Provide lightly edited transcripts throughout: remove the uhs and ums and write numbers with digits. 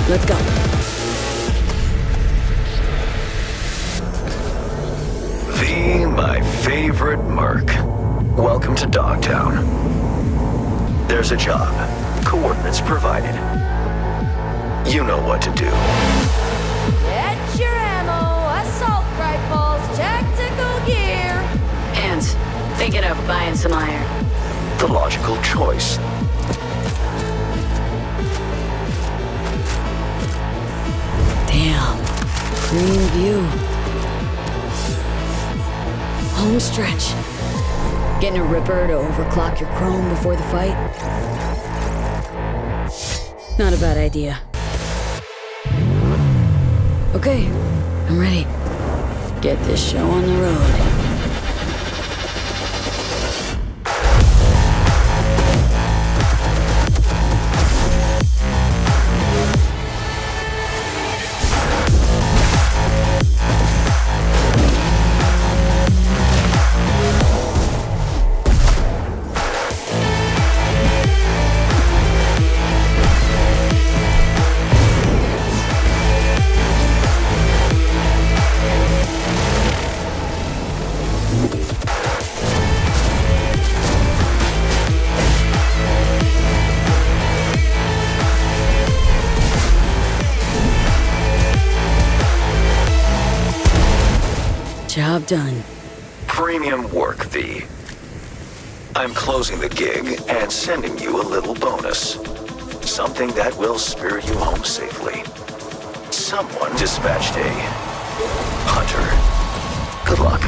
Let's go. V, my favorite merc. Welcome to Dogtown. There's a job. Coordinates provided. You know what to do. Get your ammo, assault rifles, tactical gear. Hands, thinking of buying some iron. The logical choice. Damn. Green view. Home stretch. Getting a ripper to overclock your chrome before the fight? Not a bad idea. Okay, I'm ready. Get this show on the road. Job done. Premium work, V. I'm closing the gig and sending you a little bonus. Something that will spirit you home safely. Someone dispatched a hunter. Good luck.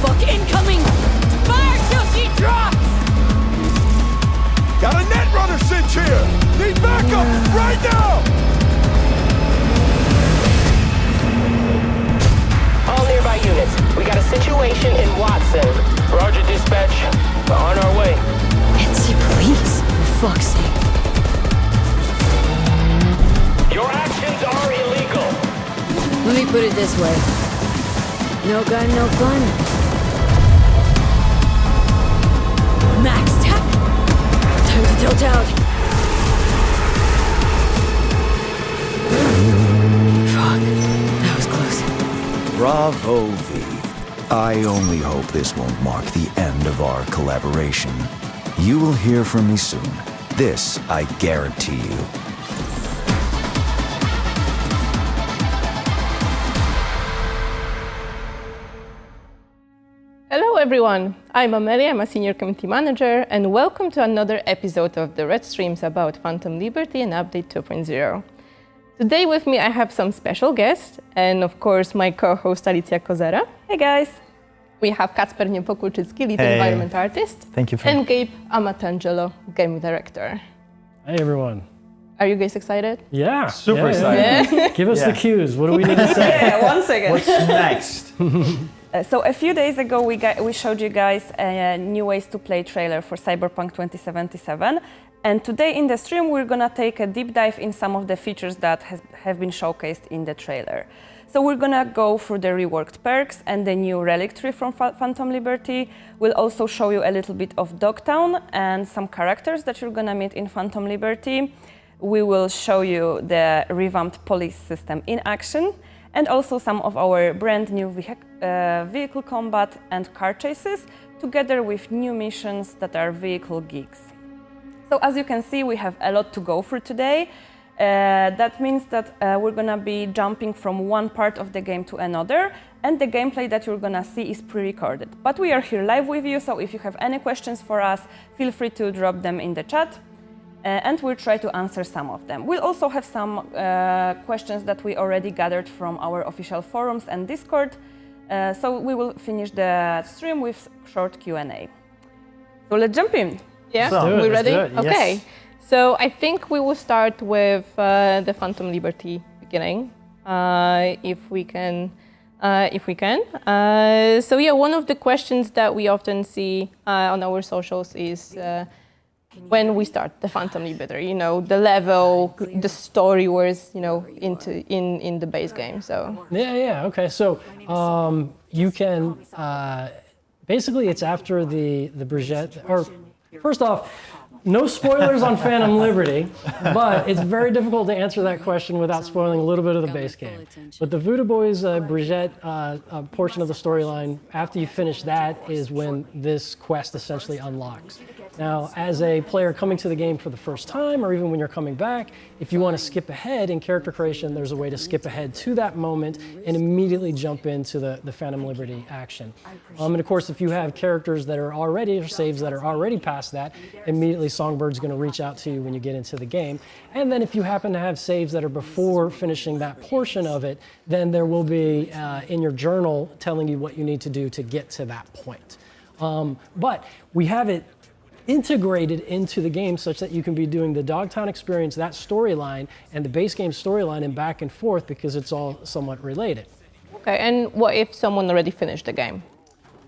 Fuck, incoming! Fire till she drops! Got a netrunner cinch here! Need backup right now! All nearby units. We got a situation in Watson. Roger, dispatch. We're on our way. Etsy police, for fuck's sake. Your actions are illegal. Let me put it this way. No gun, no fun. Max tech! Time to tilt out. Fuck, that was close. Bravo, V. I only hope this won't mark the end of our collaboration. You will hear from me soon. This I guarantee you. Hello everyone, I'm Amelia, I'm a senior community manager, and welcome to another episode of the REDstreams about Phantom Liberty and Update 2.0. Today with me I have some special guests, and of course my co-host Alicja Kozera. Hey guys! We have Kacper Niepokulczycki, lead environment artist. Thank you for and Gabe Amatangelo, game director. Hey everyone. Are you guys excited? Yeah. Super excited. Yeah. Give us the cues. What do we need to say? Yeah, 1 second. What's next? So a few days ago, we showed you guys a new ways to play trailer for Cyberpunk 2077. And today in the stream, we're gonna take a deep dive in some of the features that have been showcased in the trailer. So we're gonna go through the reworked perks and the new Relic tree from Phantom Liberty. We'll also show you a little bit of Dogtown and some characters that you're gonna meet in Phantom Liberty. We will show you the revamped police system in action, and also some of our brand new vehicle combat and car chases, together with new missions that are vehicle geeks. So as you can see, we have a lot to go through today. That means that we're gonna be jumping from one part of the game to another, and the gameplay that you're gonna see is pre-recorded. But we are here live with you, so if you have any questions for us, feel free to drop them in the chat. And we'll try to answer some of them. We'll also have some questions that we already gathered from our official forums and Discord. So we will finish the stream with short Q&A. So let's jump in. Yeah, we ready? Yes. Okay. So I think we will start with the Phantom Liberty beginning, if we can. So yeah, one of the questions that we often see on our socials is when we start the Phantom Liberty, you know, the level, the story was, you know, in the base game. So Yeah. Okay. So you can basically it's after the Brigitte. Or first off, no spoilers on Phantom Liberty, but it's very difficult to answer that question without spoiling a little bit of the base game. But the Voodoo Boys Brigitte portion of the storyline, after you finish that, is when this quest essentially unlocks. Now, as a player coming to the game for the first time, or even when you're coming back, if you want to skip ahead in character creation, there's a way to skip ahead to that moment and immediately jump into the Phantom Liberty action. And of course, if you have characters that are already, or saves that are already past that, immediately Songbird's going to reach out to you when you get into the game. And then if you happen to have saves that are before finishing that portion of it, then there will be in your journal telling you what you need to do to get to that point. But we have it integrated into the game such that you can be doing the Dogtown experience, that storyline, and the base game storyline and back and forth because it's all somewhat related. Okay, and what if someone already finished the game?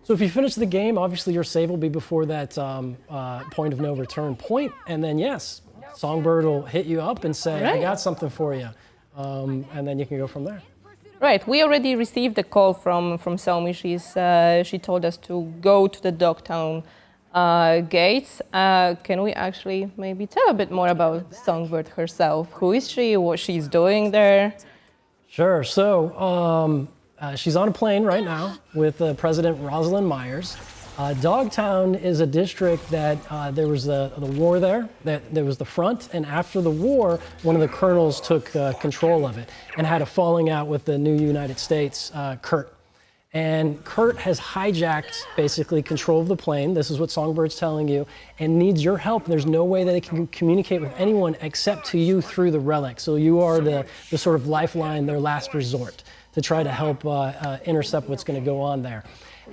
So if you finish the game, obviously your save will be before that point of no return point, and then yes, Songbird will hit you up and say, I got something for you, and then you can go from there. Right, we already received a call from Somi. She told us to go to the Dogtown gates. Can we actually maybe tell a bit more about Songbird herself? Who is she? What she's doing there? Sure. So she's on a plane right now with President Rosalind Myers. Dogtown is a district that there was the war there. That there was the front, and after the war, one of the colonels took control of it and had a falling out with the new United States, Kurt. And Kurt has hijacked basically control of the plane. This is what Songbird's telling you, and needs your help. There's no way that it can communicate with anyone except to you through the Relic. So you are the sort of lifeline, their last resort, to try to help intercept what's going to go on there.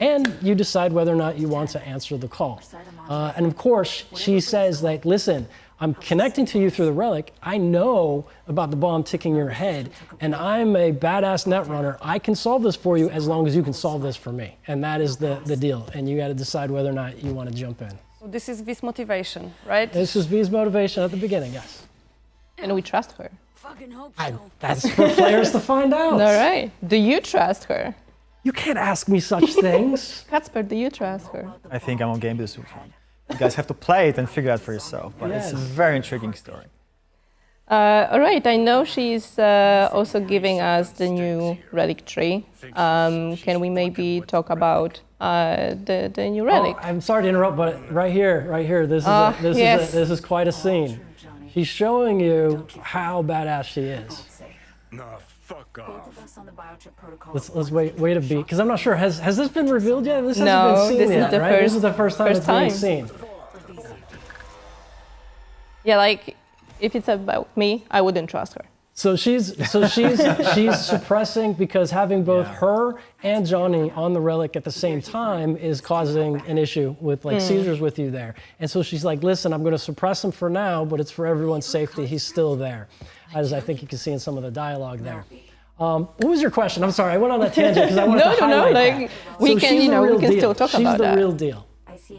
And you decide whether or not you want to answer the call. And of course, she says, like, listen, I'm connecting to you through the Relic. I know about the bomb ticking your head, and I'm a badass netrunner. I can solve this for you as long as you can solve this for me. And that is the deal. And you got to decide whether or not you want to jump in. So this is V's motivation, right? This is V's motivation at the beginning, yes. And we trust her. Fucking hope so. That's for players to find out. All right. Do you trust her? You can't ask me such things. Kasper, do you trust her? I think I'm on game this weekend. You guys have to play it and figure out for yourself, but it's a very intriguing story. All right, I know she's also giving us the new Relic tree. Can we maybe talk about the new Relic? Oh, I'm sorry to interrupt, but right here, this is quite a scene. She's showing you how badass she is. Nah, fuck off. Let's wait a beat, because I'm not sure. Has this been revealed yet? This No, hasn't been seen this yet, is the right? This is the first time it's being seen. Yeah, like if it's about me, I wouldn't trust her. So she's suppressing, because having both her and Johnny on the Relic at the same time is causing an issue with like seizures with you there. And so she's like, listen, I'm going to suppress him for now, but it's for everyone's safety. He's still there, as I think you can see in some of the dialogue there. What was your question? I'm sorry, I went on that tangent because I wanted to highlight like that. we can still talk she's about that. She's the real deal.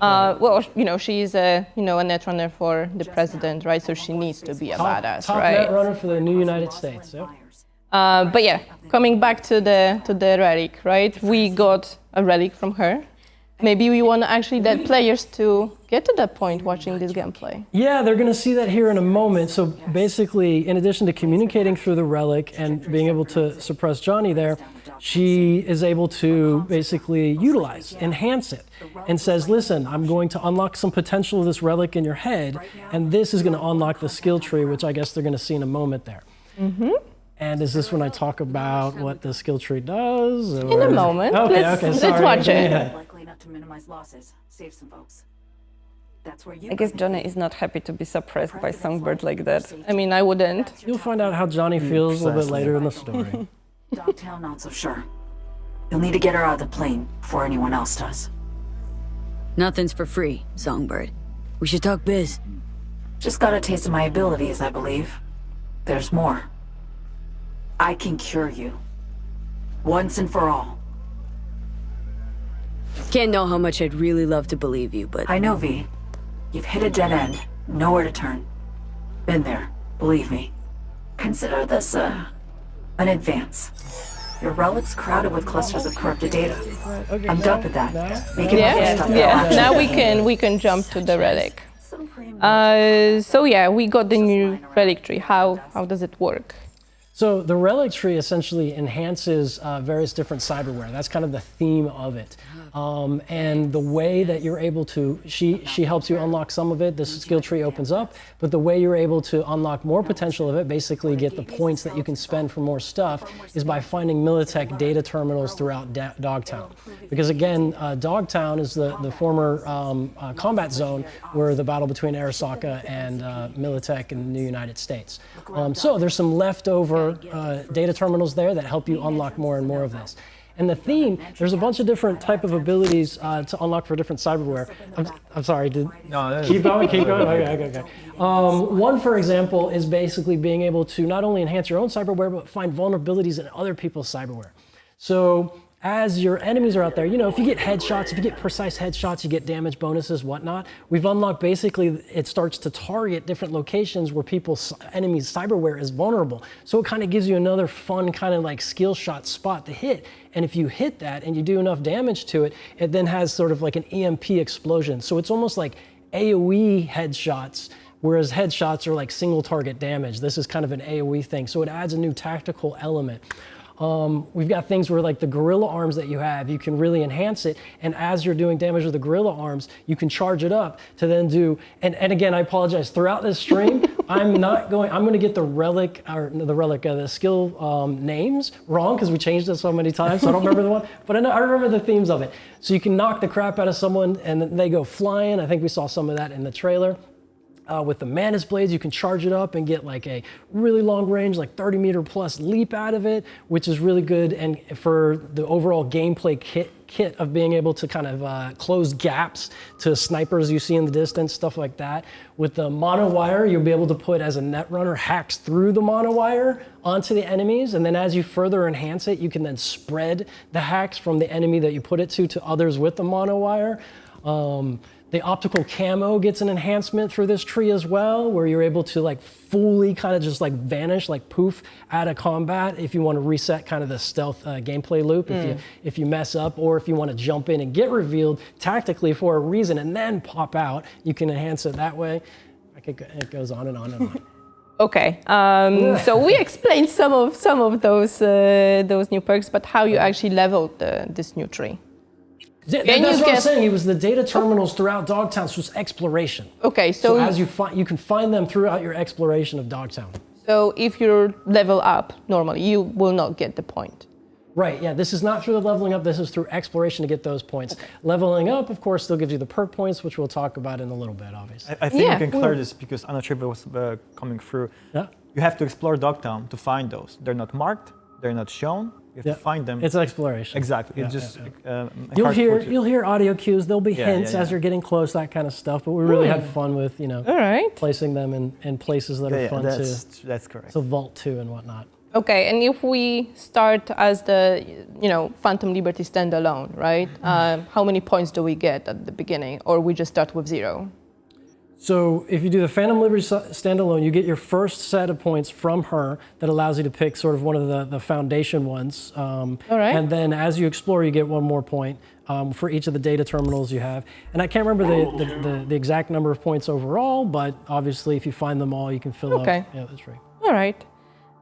Well, she's a netrunner for the president, right? So she needs to be a badass, top right? Netrunner for the new United States. Yep. But yeah, coming back to the Relic, right? We got a Relic from her. Maybe we want actually that players to get to that point watching this gameplay. Yeah, they're going to see that here in a moment. So basically, in addition to communicating through the Relic and being able to suppress Johnny there, she is able to basically utilize, enhance it, and says, listen, I'm going to unlock some potential of this Relic in your head, and this is going to unlock the skill tree, which I guess they're going to see in a moment there. Mm-hmm. And is this when I talk about what the skill tree does? Or? In a moment. Okay, let's sorry. watch it. Likely enough to minimize losses, save some folks. That's where you I guess Johnny is not happy to be suppressed by Songbird like that. I mean, I wouldn't. You'll find out how Johnny feels a little bit later in the story. Dogtown, not so sure. You'll need to get her out of the plane before anyone else does. Nothing's for free, Songbird. We should talk biz. Just got a taste of my abilities, I believe. There's more. I can cure you. Once and for all. Can't know how much I'd really love to believe you, but... I know, V. You've hit a dead end. Nowhere to turn. Been there. Believe me. Consider this, an advance. Your relic's crowded with clusters of corrupted data. I'm done with that. Make it Yeah. Now we can jump to the Relic. Some So yeah, we got the new relic tree. How does it work? So the relic tree essentially enhances various different cyberware. That's kind of the theme of it. And the way that you're able to, she helps you unlock some of it, the skill tree opens up, but the way you're able to unlock more potential of it, basically get the points that you can spend for more stuff, is by finding Militech data terminals throughout Dogtown. Because again, Dogtown is the former combat zone where the battle between Arasaka and Militech in the United States. So there's some leftover data terminals there that help you unlock more and more of this. And the theme, there's a bunch of different type of abilities to unlock for different cyberware. I'm sorry, keep going? Okay. One, for example, is basically being able to not only enhance your own cyberware, but find vulnerabilities in other people's cyberware. So as your enemies are out there, if you get headshots, if you get precise headshots, you get damage bonuses, whatnot. We've unlocked basically, it starts to target different locations where enemies' cyberware is vulnerable. So it kind of gives you another fun kind of like skill shot spot to hit. And if you hit that and you do enough damage to it, it then has sort of like an EMP explosion. So it's almost like AoE headshots, whereas headshots are like single target damage. This is kind of an AoE thing. So it adds a new tactical element. We've got things where like the gorilla arms that you have, you can really enhance it. And as you're doing damage with the gorilla arms, you can charge it up to then do, and again, I apologize, throughout this stream, I'm going to get the skill names wrong because we changed it so many times, so I don't remember the one, but I remember the themes of it. So you can knock the crap out of someone and then they go flying. I think we saw some of that in the trailer. With the Manus Blades, you can charge it up and get like a really long range, like 30 meter plus leap out of it, which is really good. And for the overall gameplay kit of being able to kind of close gaps to snipers you see in the distance, stuff like that. With the monowire, you'll be able to put, as a netrunner, hacks through the monowire onto the enemies. And then as you further enhance it, you can then spread the hacks from the enemy that you put it to others with the monowire. The optical camo gets an enhancement for this tree as well, where you're able to like fully kind of just like vanish, like poof, out of combat if you want to reset kind of the stealth gameplay loop if you mess up, or if you want to jump in and get revealed tactically for a reason and then pop out, you can enhance it that way. It goes on and on and on. Okay, so we explained some of those new perks, but how you actually leveled this new tree. That's what I'm saying. It was the data terminals throughout Dogtown, so it's exploration. Okay, so as you can find them throughout your exploration of Dogtown. So if you level up normally, you will not get the point. Right, yeah, this is not through the leveling up, this is through exploration to get those points. Okay. Leveling up, of course, still gives you the perk points, which we'll talk about in a little bit, obviously. I think we can clear this because I'm not sure if it was coming through. Yeah. You have to explore Dogtown to find those. They're not marked, they're not shown. You have to find them. It's exploration. Exactly. You'll hear audio cues. There'll be hints as you're getting close, that kind of stuff. But we really had fun with placing them in places that are fun that's correct. to vault to and whatnot. Okay, and if we start as the Phantom Liberty standalone, right? How many points do we get at the beginning, or we just start with 0? So if you do the Phantom Liberty standalone, you get your first set of points from her that allows you to pick sort of one of the foundation ones. All right. And then as you explore, you get one more point for each of the data terminals you have. And I can't remember the exact number of points overall, but obviously if you find them all, you can fill up. Yeah, that's right. All right.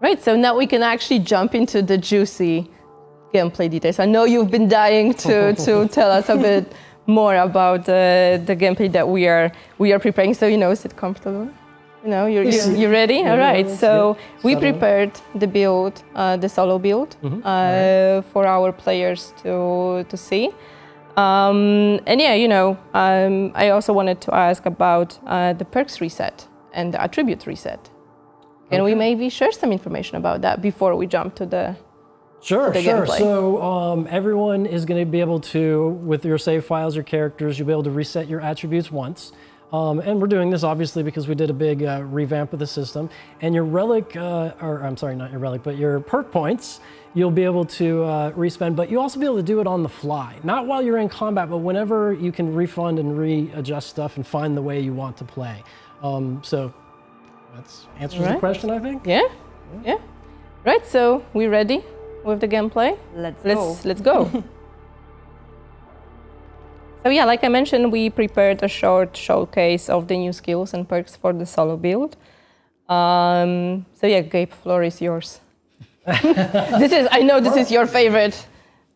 Right, so now we can actually jump into the juicy gameplay details. I know you've been dying to tell us a bit more about the gameplay that we are preparing. So sit comfortable. You're ready. All right. So we prepared the build, the solo build, for our players to see. And I also wanted to ask about the perks reset and the attribute reset. Can we maybe share some information about that before we jump to the Sure. gameplay? So everyone is going to be able to, with your save files, your characters, you'll be able to reset your attributes once. And we're doing this obviously because we did a big revamp of the system. And your relic, or I'm sorry, not your relic, but your perk points, you'll be able to respend, but you'll also be able to do it on the fly. Not while you're in combat, but whenever you can refund and readjust stuff and find the way you want to play. So that answers the question, I think. Yeah. Right, so we ready with the gameplay? Let's go. Let's go. So yeah, like I mentioned, we prepared a short showcase of the new skills and perks for the solo build. So yeah, Gabe, floor is yours. I know this is your favorite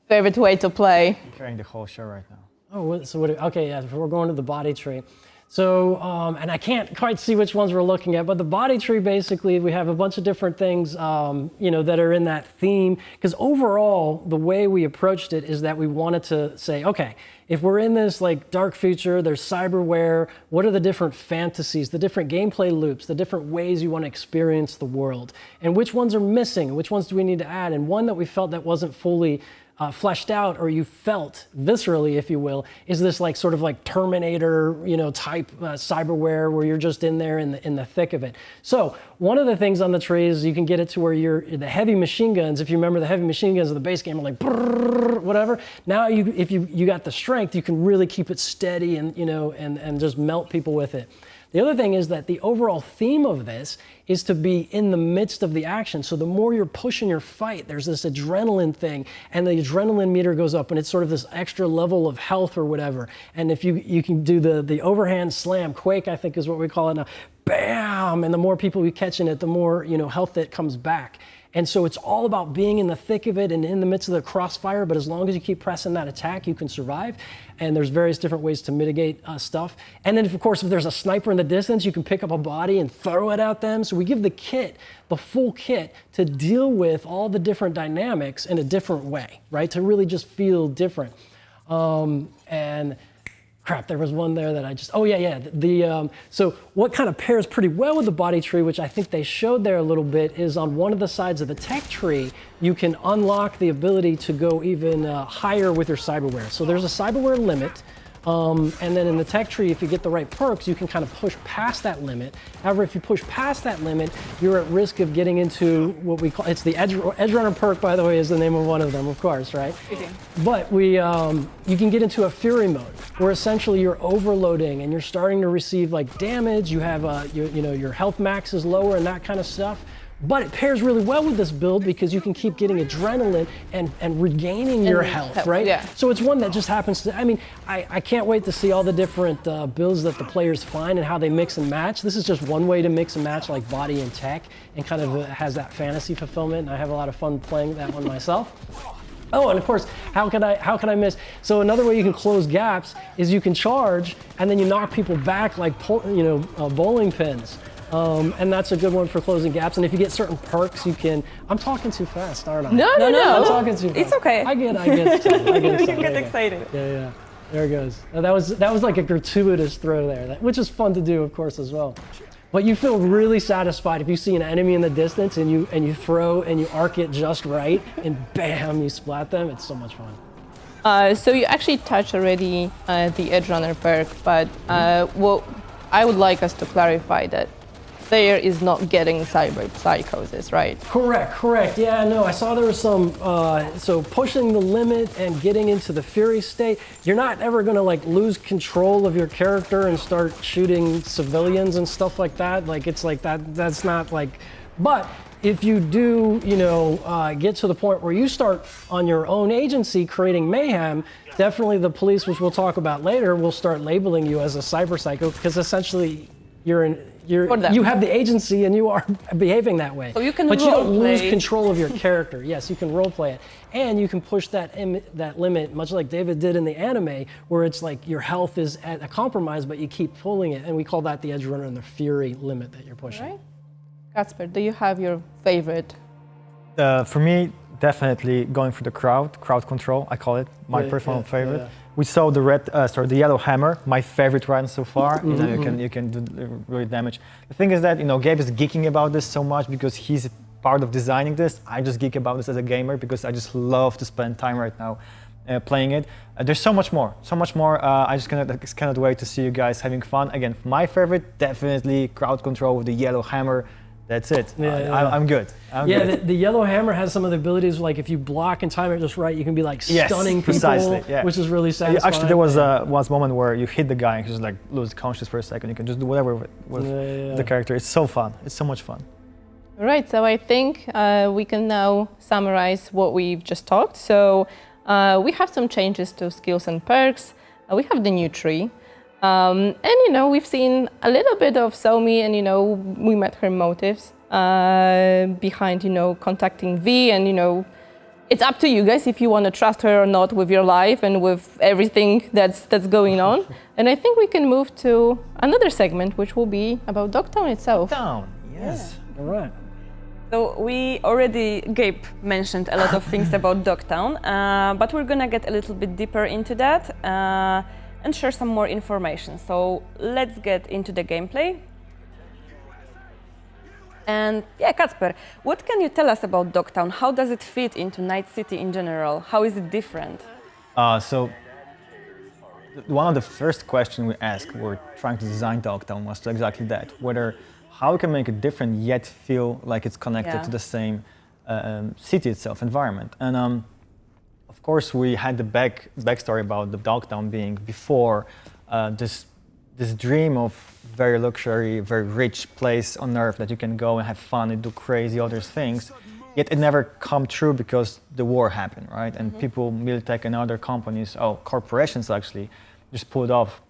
way to play. I'm carrying the whole show right now. Oh, so okay, yeah, we're going to the body tree. So, and I can't quite see which ones we're looking at, but the body tree, basically, we have a bunch of different things, that are in that theme. Because overall, the way we approached it is that we wanted to say, okay, if we're in this like dark future, there's cyberware, what are the different fantasies, the different gameplay loops, the different ways you want to experience the world, and which ones are missing, which ones do we need to add? And one that we felt that wasn't fully fleshed out, or you felt viscerally, if you will, is this like sort of like Terminator, type cyberware where you're just in there in the thick of it. So one of the things on the tree is you can get it to where the heavy machine guns, if you remember the heavy machine guns of the base game are like brrr, whatever. Now if you got the strength, you can really keep it steady and and just melt people with it. The other thing is that the overall theme of this is to be in the midst of the action. So the more you're pushing your fight, there's this adrenaline thing, and the adrenaline meter goes up, and it's sort of this extra level of health or whatever. And if you can do the overhand slam, Quake, I think is what we call it now, bam, and the more people you catch in it, the more health that comes back. And so it's all about being in the thick of it and in the midst of the crossfire, but as long as you keep pressing that attack, you can survive. And there's various different ways to mitigate stuff. And then, of course, if there's a sniper in the distance, you can pick up a body and throw it at them. So we give the full kit, to deal with all the different dynamics in a different way, right? To really just feel different. Crap, there was one there that I just, so what kind of pairs pretty well with the body tree, which I think they showed there a little bit, is on one of the sides of the tech tree, you can unlock the ability to go even higher with your cyberware. So there's a cyberware limit, and then in the tech tree, if you get the right perks, you can kind of push past that limit. However, if you push past that limit, you're at risk of getting into what we call, it's the Edge Runner perk, by the way, is the name of one of them, of course, right? But you can get into a Fury mode, where essentially you're overloading and you're starting to receive like damage. You have your health max is lower and that kind of stuff. But it pairs really well with this build because you can keep getting adrenaline and regaining your health, right? Yeah. So it's one that just happens to, I can't wait to see all the different builds that the players find and how they mix and match. This is just one way to mix and match like body and tech, and kind of has that fantasy fulfillment. And I have a lot of fun playing that one myself. Oh, and of course, how can I miss? So another way you can close gaps is you can charge and then you knock people back like bowling pins. And that's a good one for closing gaps. And if you get certain perks, you can. I'm talking too fast, aren't I? No. I'm talking too fast. It's okay. I get You get excited. Yeah. There it goes. That was like a gratuitous throw there, which is fun to do, of course, as well. But you feel really satisfied if you see an enemy in the distance and you throw and you arc it just right, and bam, you splat them. It's so much fun. So you actually touched already the Edge Runner perk, but what I would like us to clarify that player is not getting cyber psychosis, right? Correct. Yeah, no, I saw there was some, so pushing the limit and getting into the Fury state, you're not ever gonna like lose control of your character and start shooting civilians and stuff like that. Like it's like that's not like, but if you do, get to the point where you start on your own agency creating mayhem, definitely the police, which we'll talk about later, will start labeling you as a cyber psycho because essentially you have the agency and you are behaving that way. So you can but you don't lose role-play. control of your character. Yes, you can role play it. And you can push that limit, much like David did in the anime, where it's like your health is at a compromise, but you keep pulling it. And we call that the Edge Runner and the Fury limit that you're pushing. Right. Casper, do you have your favorite? For me, definitely going for the crowd control, I call it, my personal favorite. Yeah. We saw the yellow hammer, my favorite run so far. You can do really damage. The thing is that Gabe is geeking about this so much because he's part of designing this. I just geek about this as a gamer because I just love to spend time right now playing it. There's so much more. I just cannot wait to see you guys having fun. Again, my favorite, definitely crowd control with the yellow hammer. That's it. I'm good. The yellow hammer has some of the abilities, like if you block and time it just right, you can be like stunning people, which is really satisfying. Actually, there was one moment where you hit the guy and he just like lose conscious for a second. You can just do whatever with the character. It's so fun. It's so much fun. All right, so I think we can now summarize what we've just talked. So we have some changes to skills and perks. We have the new tree. And, we've seen a little bit of Somi and, we met her motives behind, contacting V and, it's up to you guys if you want to trust her or not with your life and with everything that's going on. And I think we can move to another segment, which will be about Dogtown itself. Dogtown, yes. Yeah. All right. So Gabe mentioned a lot of things about Dogtown, but we're gonna get a little bit deeper into that and share some more information. So let's get into the gameplay. And yeah, Kacper, what can you tell us about Dogtown? How does it fit into Night City in general? How is it different? So one of the first questions we asked, we're trying to design Dogtown, was exactly that, how we can make it different yet feel like it's connected to the same city itself, environment. And of course we had the backstory about the Dogtown being before this dream of very luxury, very rich place on Earth that you can go and have fun and do crazy other things. Yet it never come true because the war happened, right? And people, Militech and other companies, corporations actually, just pulled off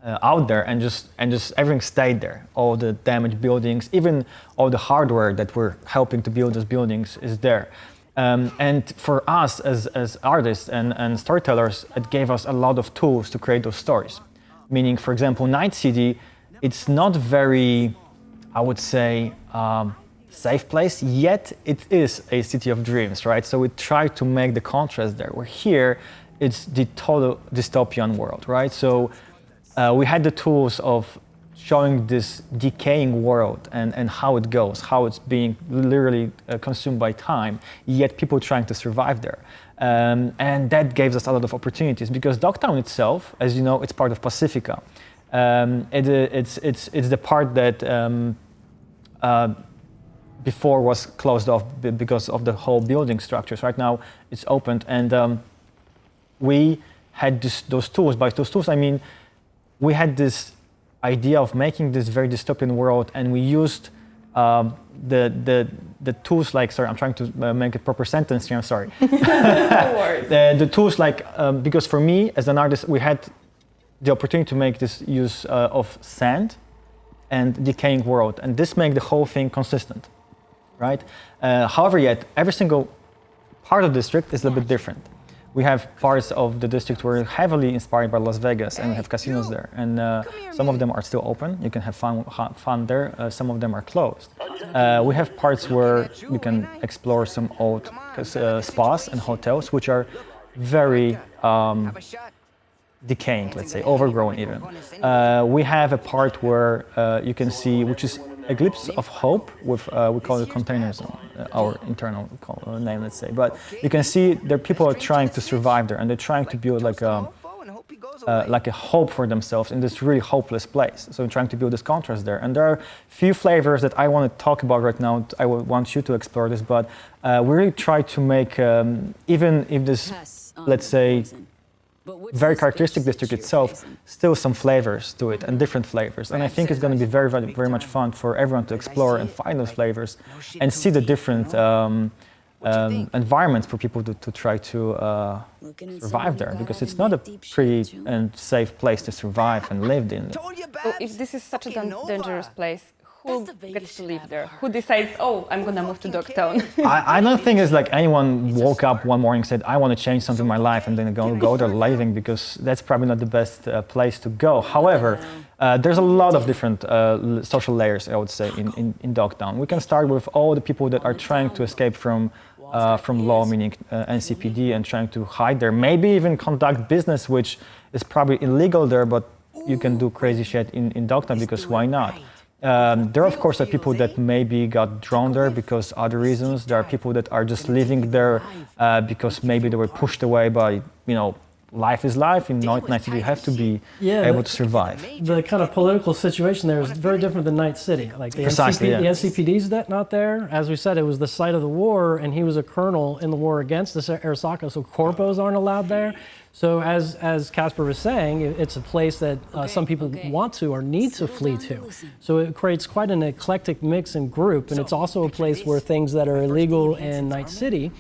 out there and just everything stayed there. All the damaged buildings, even all the hardware that we're helping to build those buildings is there. And for us as artists and storytellers, it gave us a lot of tools to create those stories. Meaning, for example, Night City, it's not very, I would say, safe place, yet it is a city of dreams, right? So we try to make the contrast there. Where here, it's the total dystopian world, right? So we had the tools of showing this decaying world and how it goes, how it's being literally consumed by time, yet people trying to survive there. And that gave us a lot of opportunities because Dogtown itself, as you know, it's part of Pacifica. It's the part that before was closed off because of the whole building structures. Right now it's opened, and we had those tools. By those tools, I mean we had this idea of making this very dystopian world, and we used the tools like, sorry, I'm trying to make a proper sentence here, I'm sorry. The tools like, because for me as an artist, we had the opportunity to make this use of sand and decaying world, and this makes the whole thing consistent, right? However, yet every single part of the district is a little bit different. We have parts of the district where heavily inspired by Las Vegas, and we have casinos there. And some of them are still open. You can have fun there. Some of them are closed. We have parts where you can explore some old spas and hotels, which are very decaying, let's say, overgrown even. We have a part where you can see, which is a glimpse of hope with, we call it containers, our internal name, let's say. But you can see there people are trying to survive there, and they're trying to build like a hope for themselves in this really hopeless place. So I'm trying to build this contrast there. And there are few flavors that I want to talk about right now. I want you to explore this, but we really try to make, even if this, let's say, very characteristic district itself, still some flavors to it and different flavors. And I think it's going to be very, very, very much fun for everyone to explore and find those flavors and see the different environments for people to try to survive there, because it's not a pretty and safe place to survive and live in. So if this is such a dangerous place, who gets to live there? Who decides, oh, I'm gonna move to Dogtown? I don't think it's like anyone woke up one morning and said, I want to change something in my life, and then go there living, because that's probably not the best place to go. However, there's a lot of different social layers, I would say, in Dogtown. We can start with all the people that are trying to escape from law, meaning NCPD, and trying to hide there, maybe even conduct business, which is probably illegal there, but you can do crazy shit in Dogtown, because why not? There, of course, are people that maybe got drawn there because other reasons. There are people that are just living there because maybe they were pushed away by, life is life. In Night City, you have to be able to survive. The kind of political situation there is very different than Night City. Like the NCPD's not there. As we said, it was the site of the war, and he was a colonel in the war against the Arasaka, so corpos aren't allowed there. So as Casper was saying, it's a place that some people want to or need to flee to. So it creates quite an eclectic mix and group, and it's also a place where things that are illegal in Night City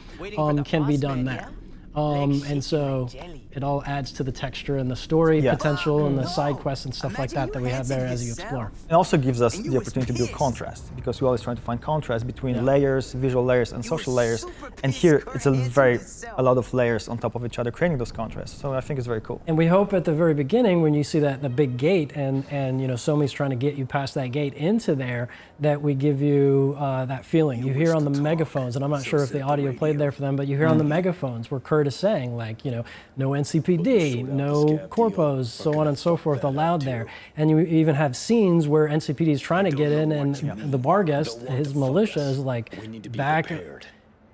can be done there. And so it all adds to the texture and the story potential and the side quests and stuff like that we have there as you explore. It also gives us the opportunity to build contrast, because we're always trying to find contrast between layers, visual layers, and social layers. And here, it's a lot of layers on top of each other, creating those contrasts. So I think it's very cool. And we hope at the very beginning, when you see the big gate, and you know, Somi's trying to get you past that gate into there, that we give you that feeling. You hear on the megaphones, and I'm not sure if the audio played there for them, but you hear on the megaphones where Kurt is saying, like, you know, no NCPD, no corpos, so on and so forth, allowed there. And you even have scenes where NCPD is trying to get in, and the Barghest, his militia, is like back.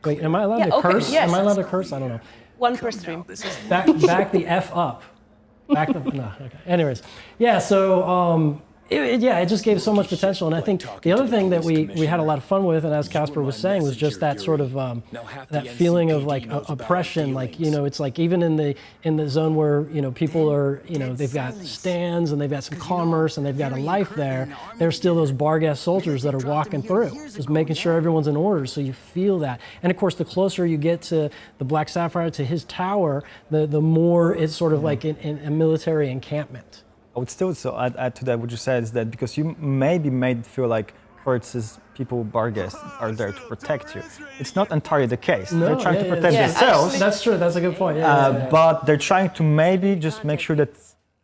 Wait, am I allowed to curse? Yes. Am I allowed to curse? I don't know. One per stream. Back the F up. Back the no. Okay. Anyways, yeah. So it just gave so much potential, and I think the other thing that we had a lot of fun with, and as Casper was saying, was just that sort of that feeling of like oppression. Like, you know, it's like even in the zone where, you know, people are, you know, they've got stands and they've got some commerce and they've got a life there. There's still those Barghest soldiers that are walking through, just making sure everyone's in order. So you feel that, and of course, the closer you get to the Black Sapphire, to his tower, the more it's sort of like in a military encampment. I would still add to that what you said, is that because you may be made feel like Kurtz's people, Barghest, are there to protect you. It's not entirely the case. No, they're trying to protect themselves. That's true. That's a good point. But they're trying to maybe just make sure that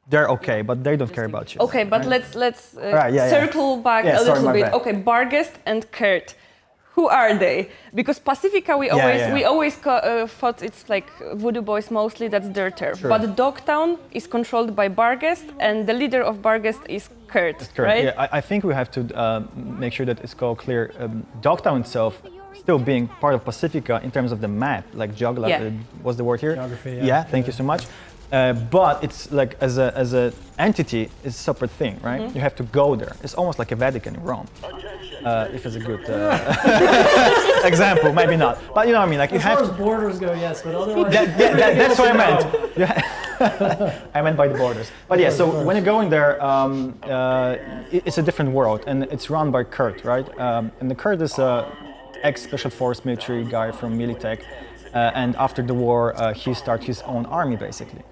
they're okay, but they don't care about you. Okay, but let's circle back a little bit. Okay, Barghest and Kurt. Who are they? Because Pacifica, we always thought it's like Voodoo Boys mostly, that's their turf. Sure. But Dogtown is controlled by Barghest, and the leader of Barghest is Kurt, right? Yeah, I think we have to make sure that it's clear. Dogtown itself still being part of Pacifica in terms of the map, like geography, what's the word here? Geography, thank you so much. But it's like as a entity, it's a separate thing, right? You have to go there. It's almost like a Vatican in Rome. If it's a good example, maybe not. But you know what I mean? Like, as far as borders go, yes, but otherwise... that's what I meant. I meant by the borders. But yeah, so when you're going there, it's a different world, and it's run by Kurt, right? And the Kurt is a ex-special force military guy from Militech, and after the war, he started his own army, basically.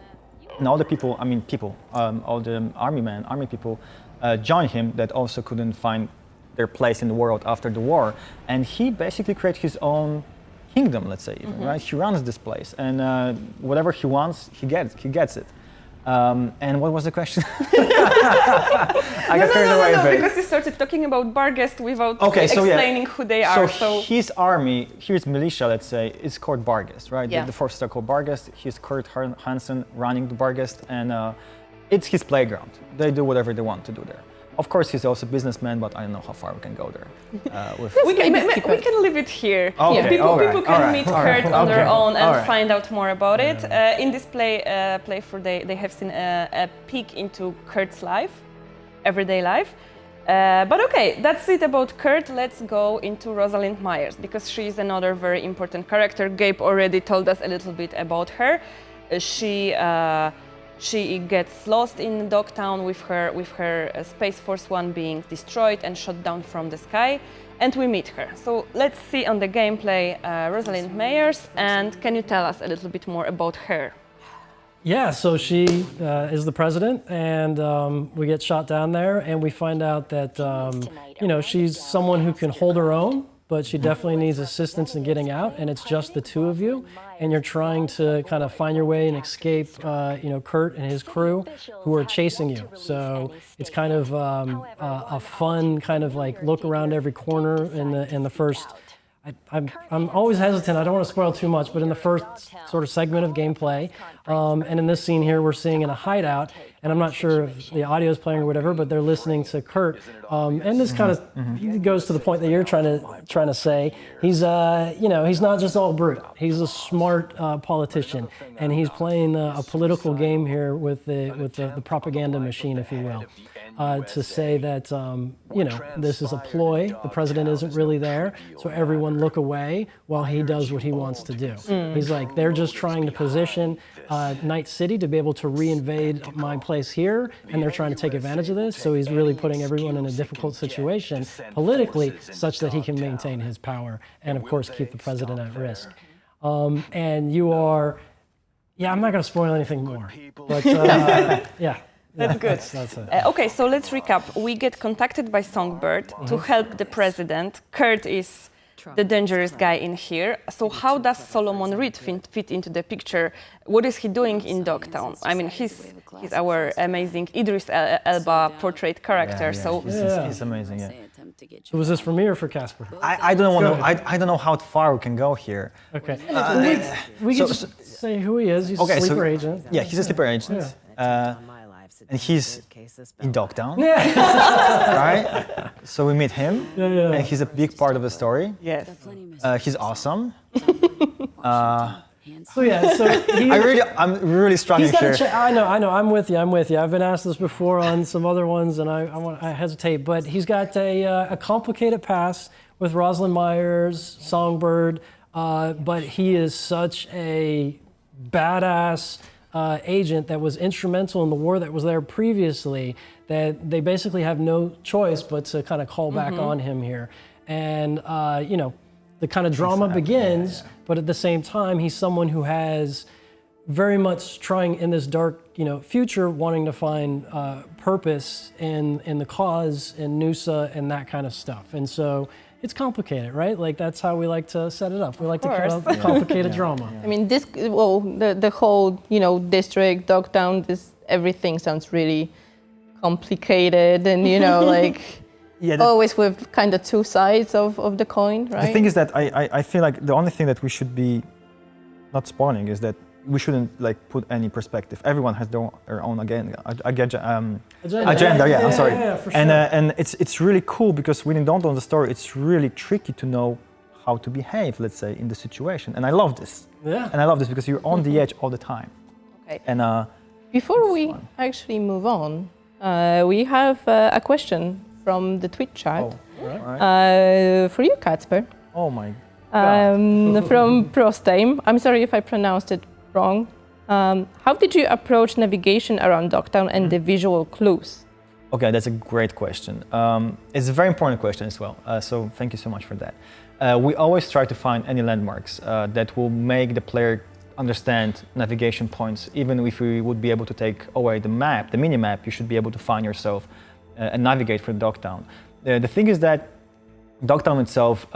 And all the people, all the army people joined him that also couldn't find their place in the world after the war. And he basically created his own kingdom, let's say, even, right? He runs this place, and whatever he wants, he gets it. And what was the question? I got carried away a bit. Because you started talking about Barghest without explaining who they are. So his army, his militia, let's say, is called Barghest, right? The forces are called Barghest. He's Kurt Hansen running the Barghest, and it's his playground. They do whatever they want to do there. Of course, he's also a businessman, but I don't know how far we can go there. We can leave it here. Okay, people can meet Kurt on their own and find out more about it. In this playthrough, they have seen a peek into Kurt's life, everyday life. But okay, that's it about Kurt. Let's go into Rosalind Myers, because she is another very important character. Gabe already told us a little bit about her. She gets lost in Dogtown with her Space Force One being destroyed and shot down from the sky, and we meet her. So let's see on the gameplay Rosalind Myers, and can you tell us a little bit more about her? Yeah, so she is the president, and we get shot down there, and we find out that she's someone who can hold her own, but she definitely needs assistance in getting out, and it's just the two of you, and you're trying to kind of find your way and escape, Kurt and his crew who are chasing you. So it's kind of a fun kind of like look around every corner in the first. I'm always hesitant. I don't want to spoil too much, but in the first sort of segment of gameplay, and in this scene here, we're seeing in a hideout, and I'm not sure if the audio is playing or whatever, but they're listening to Kurt, and this kind of goes to the point that you're trying to say. He's he's not just all brute. He's a smart politician, and he's playing a political game here with the propaganda machine, if you will. To say that, this is a ploy, the president isn't really there, so everyone look away while he does what he wants to do. He's like, they're just trying to position Night City to be able to reinvade my place here, and they're trying to take advantage of this, so he's really putting everyone in a difficult situation politically such that he can maintain his power and, of course, keep the president at risk. And you are Yeah, I'm not going to spoil anything more. But yeah. That's good. That's it. Okay, so let's recap. We get contacted by Songbird to help the president. Kurt is the dangerous guy in here. So how does Solomon Reed fit into the picture? What is he doing in Dogtown? I mean, he's our amazing Idris Elba portrayed character. So he's amazing. Yeah. So was this for me or for Casper? I don't know. I don't know how far we can go here. Okay. We can just say who he is. He's a sleeper agent. Yeah, he's a sleeper agent. And he's in Dogtown, right? So we meet him, and he's a big part of the story. Yes. He's awesome. So I'm really struggling here. I know. I'm with you. I've been asked this before on some other ones, and I hesitate. But he's got a complicated past with Rosalind Myers, Songbird, but he is such a badass agent that was instrumental in the war that was there previously, that they basically have no choice but to kind of call back on him here. And, the kind of drama begins, but at the same time, he's someone who has very much trying in this dark, future, wanting to find purpose in the cause, in Noosa, and that kind of stuff. And so it's complicated, right? Like, that's how we like to set it up. We like to cut out complicated drama. I mean, the whole, district, Dogtown, everything sounds really complicated and, like, always with kind of two sides of the coin, right? The thing is that I feel like the only thing that we should be not spoiling is that we shouldn't put any perspective. Everyone has their own agenda. I'm sorry. Yeah, for sure. And it's really cool because when you don't know the story, it's really tricky to know how to behave, let's say, in the situation. And I love this. Yeah. And I love this because you're on the edge all the time. Okay. And before we actually move on, we have a question from the Twitch chat for you, Kacper. Oh my. From Prostame. I'm sorry if I pronounced it wrong. How did you approach navigation around Dogtown and the visual clues? Okay, that's a great question. It's a very important question as well. So thank you so much for that. We always try to find any landmarks that will make the player understand navigation points. Even if we would be able to take away the map, the mini-map, you should be able to find yourself and navigate through Dogtown. The thing is that Dogtown itself,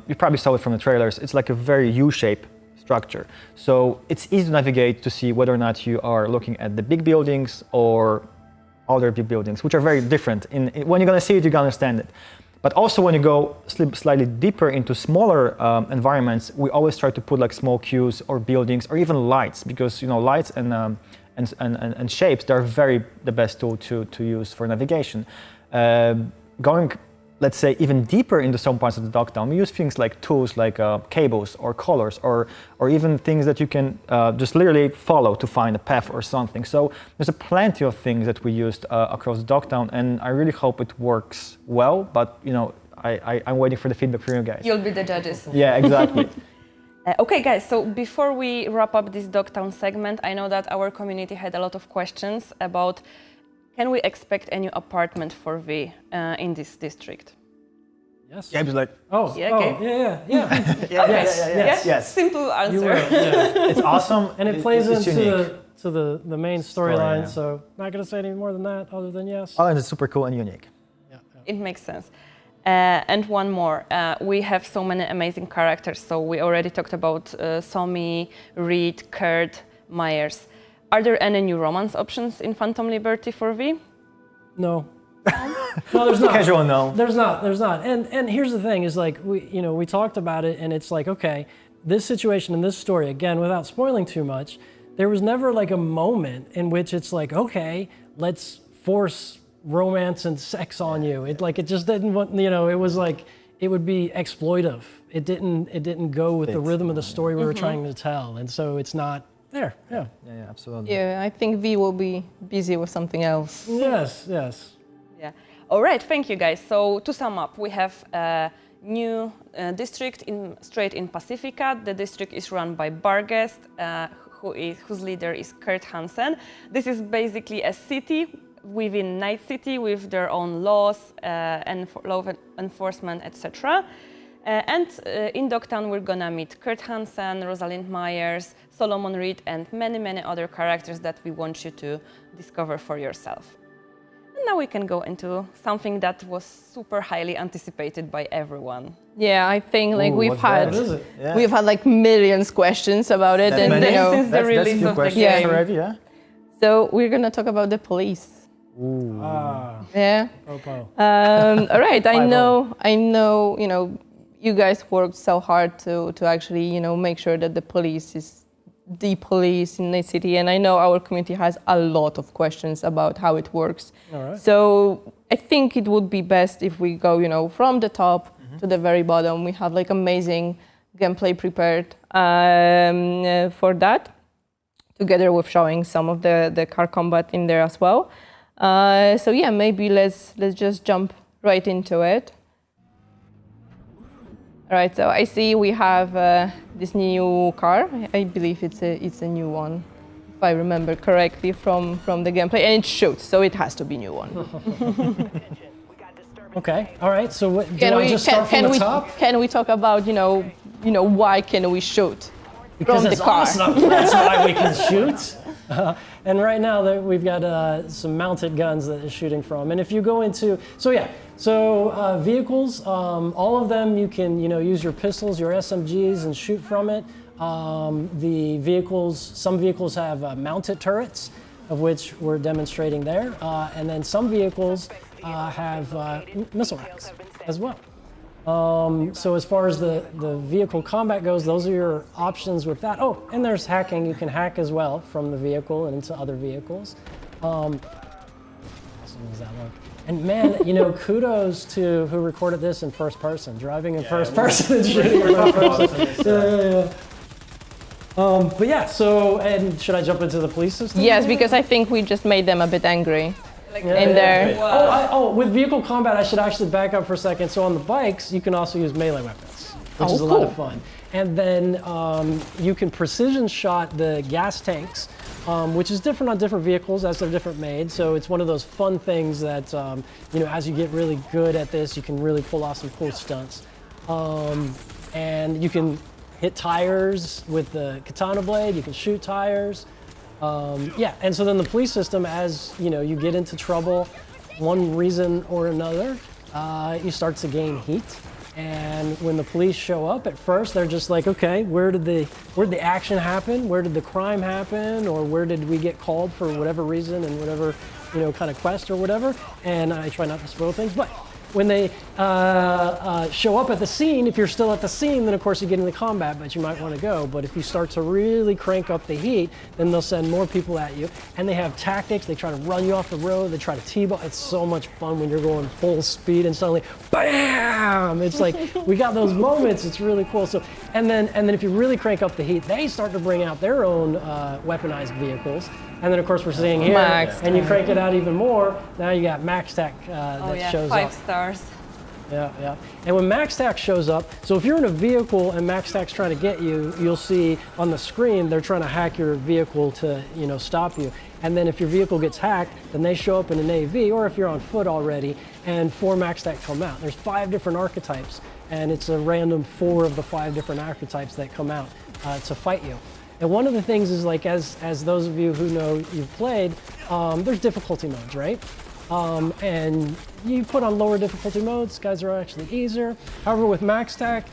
you probably saw it from the trailers, it's like a very U-shaped structure. So it's easy to navigate to see whether or not you are looking at the big buildings or other big buildings, which are very different. When you're going to see it, you're going to understand it. But also when you go slightly deeper into smaller environments, we always try to put small cues or buildings or even lights, because lights and shapes, they're the best tool to use for navigation. Going, let's say, even deeper into some parts of the Dogtown, we use things like tools like cables or colors or even things that you can just literally follow to find a path or something. So there's plenty of things that we used across the Dogtown, and I really hope it works well, but I'm waiting for the feedback from you guys. You'll be the judges. Yeah, exactly. Okay, guys, so before we wrap up this Dogtown segment, I know that our community had a lot of questions about, can we expect a new apartment for V in this district? Yes. Yeah, I was like, Yes. Simple answer. You will, yeah. It's awesome. And it plays into unique. the main storyline, yeah. so not going to say any more than that, other than yes. Oh, and it's super cool and unique. It makes sense. And one more, we have so many amazing characters. So we already talked about Somi, Reed, Kurt, Myers. Are there any new romance options in Phantom Liberty for V? No. No, there's not. Casual, no. There's not. And here's the thing: is we talked about it, and it's okay, this situation in this story, again, without spoiling too much, there was never a moment in which it's okay, let's force romance and sex on you. It just didn't want, it was it would be exploitive. It didn't go with the rhythm of the story we were trying to tell, and so it's not there. Yeah, absolutely. Yeah, I think V will be busy with something else. Yes. Yeah. All right, thank you guys. So to sum up, we have a new district straight in Pacifica. The district is run by Barghest, whose leader is Kurt Hansen. This is basically a city within Night City with their own laws and law enforcement, etc. And in Dogtown, we're gonna meet Kurt Hansen, Rosalind Myers, Solomon Reed, and many, many other characters that we want you to discover for yourself. And now we can go into something that was super highly anticipated by everyone. Yeah, I think like Ooh, we've what's had that? Yeah. we've had like millions questions about it, That and many? you know, Since the release few of the questions game. already, yeah? so we're gonna talk about the police. Yeah. All right. I know. You know, you guys worked so hard to actually, you know, make sure that the police is the police in the city, and I know our community has a lot of questions about how it works. All right. So I think it would be best if we go, you know, from the top to the very bottom. We have like amazing gameplay prepared for that, together with showing some of the car combat in there as well. So yeah, maybe let's just jump right into it. All right, so I see we have this new car. I believe it's a new one, if I remember correctly from the gameplay, and it shoots, so it has to be a new one. Okay. All right. So what, do I just start from the top? Can we talk about you know why can we shoot Because from it's the car? awesome. That's why we can shoot. And right now we've got some mounted guns that is shooting from. And if you go into, vehicles, all of them you can use your pistols, your SMGs, and shoot from it. The vehicles, some vehicles have mounted turrets, of which we're demonstrating there, and then some vehicles have missile racks as well. So as far as the vehicle combat goes, those are your options with that. Oh, and there's hacking. You can hack as well from the vehicle and into other vehicles. How awesome does that look? And man, kudos to who recorded this in first person, driving in first person and shooting in first person. But yeah, and should I jump into the police system? Yes, because I think we just made them a bit angry. In there. Wow. With vehicle combat, I should actually back up for a second. So on the bikes, you can also use melee weapons, which is a lot of fun. And then you can precision shot the gas tanks, which is different on different vehicles as they're different made. So it's one of those fun things that, as you get really good at this, you can really pull off some cool stunts. And you can hit tires with the katana blade. You can shoot tires. And so then the police system, as you get into trouble, one reason or another, you start to gain heat. And when the police show up, at first they're just like, okay, where did the action happen? Where did the crime happen? Or where did we get called for whatever reason and whatever kind of quest or whatever? And I try not to spoil things, but when they show up at the scene, if you're still at the scene, then of course you get into combat, but you might want to go. But if you start to really crank up the heat, then they'll send more people at you. And they have tactics. They try to run you off the road. They try to T-ball. It's so much fun when you're going full speed and suddenly, bam! It's like, we got those moments. It's really cool. So, and then if you really crank up the heat, they start to bring out their own weaponized vehicles. And then of course we're seeing here, and you crank it out even more. Now you got MaxTac that shows 5 up. stars. Yeah. And when MaxTac shows up, so if you're in a vehicle and MaxTac's trying to get you, you'll see on the screen they're trying to hack your vehicle to stop you. And then if your vehicle gets hacked, then they show up in an AV, or if you're on foot already, and 4 MaxTac come out. There's 5 different archetypes, and it's a random 4 of the 5 different archetypes that come out to fight you. And one of the things is, like, as those of you who know you've played, there's difficulty modes, right? And you put on lower difficulty modes, guys are actually easier. However, with MaxTac,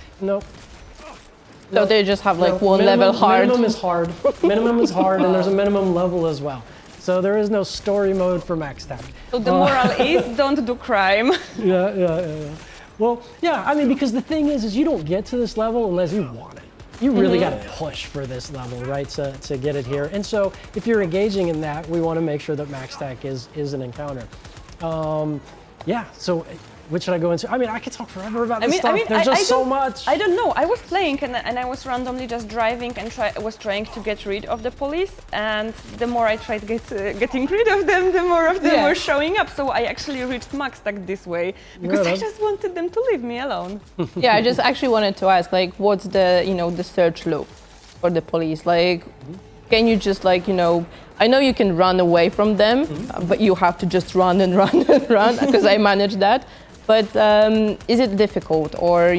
So they just have like one level hard. Minimum is hard. Minimum is hard, and there's a minimum level as well. So there is no story mode for MaxTac. So the moral is don't do crime. Yeah. Well, yeah, I mean, because the thing is you don't get to this level unless you want it. You really got to push for this level, right, to get it here. And so if you're engaging in that, we want to make sure that MaxTac is an encounter. So what should I go into? I mean, I could talk forever about this stuff. There's just so much. I don't know. I was playing and I was randomly just driving and was trying to get rid of the police. And the more I tried getting rid of them, the more of them were showing up. So I actually reached MaxTac this way because I just wanted them to leave me alone. Yeah, I just actually wanted to ask, like, what's the the search loop for the police? Like, can you just I know you can run away from them, but you have to just run and run and run because I managed that. But is it difficult, or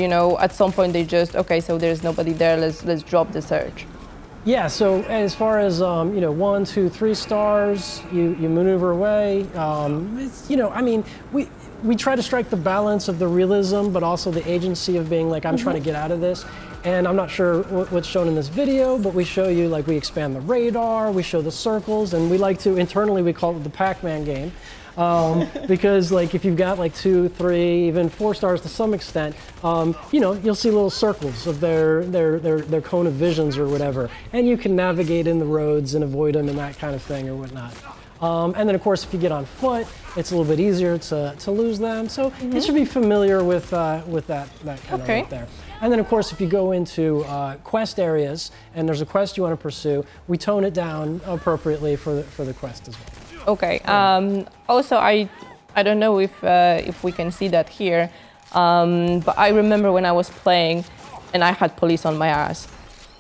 at some point they just so there's nobody there, let's drop the search? Yeah, so as far as, 1, 2, 3 stars, you maneuver away. We try to strike the balance of the realism, but also the agency of being like, I'm trying to get out of this. And I'm not sure what's shown in this video, but we show you, like, we expand the radar, we show the circles, and we like to, internally, we call it the Pac-Man game. Because, like, if you've got, like, 2, 3, even 4 stars to some extent, you'll see little circles of their cone of visions or whatever. And you can navigate in the roads and avoid them and that kind of thing or whatnot. And then, of course, if you get on foot, it's a little bit easier to lose them. So you should be familiar with that kind of right there. And then, of course, if you go into quest areas and there's a quest you want to pursue, we tone it down appropriately for the quest as well. Okay. Also, I don't know if we can see that here, but I remember when I was playing, and I had police on my ass.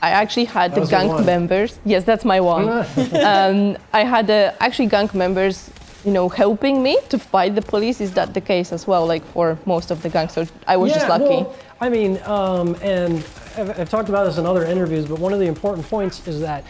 I actually had the gang members. Yes, that's my one. I had actually gang members, helping me to fight the police. Is that the case as well? Like for most of the gangs, so I was just lucky. Well, I mean, and I've talked about this in other interviews, but one of the important points is that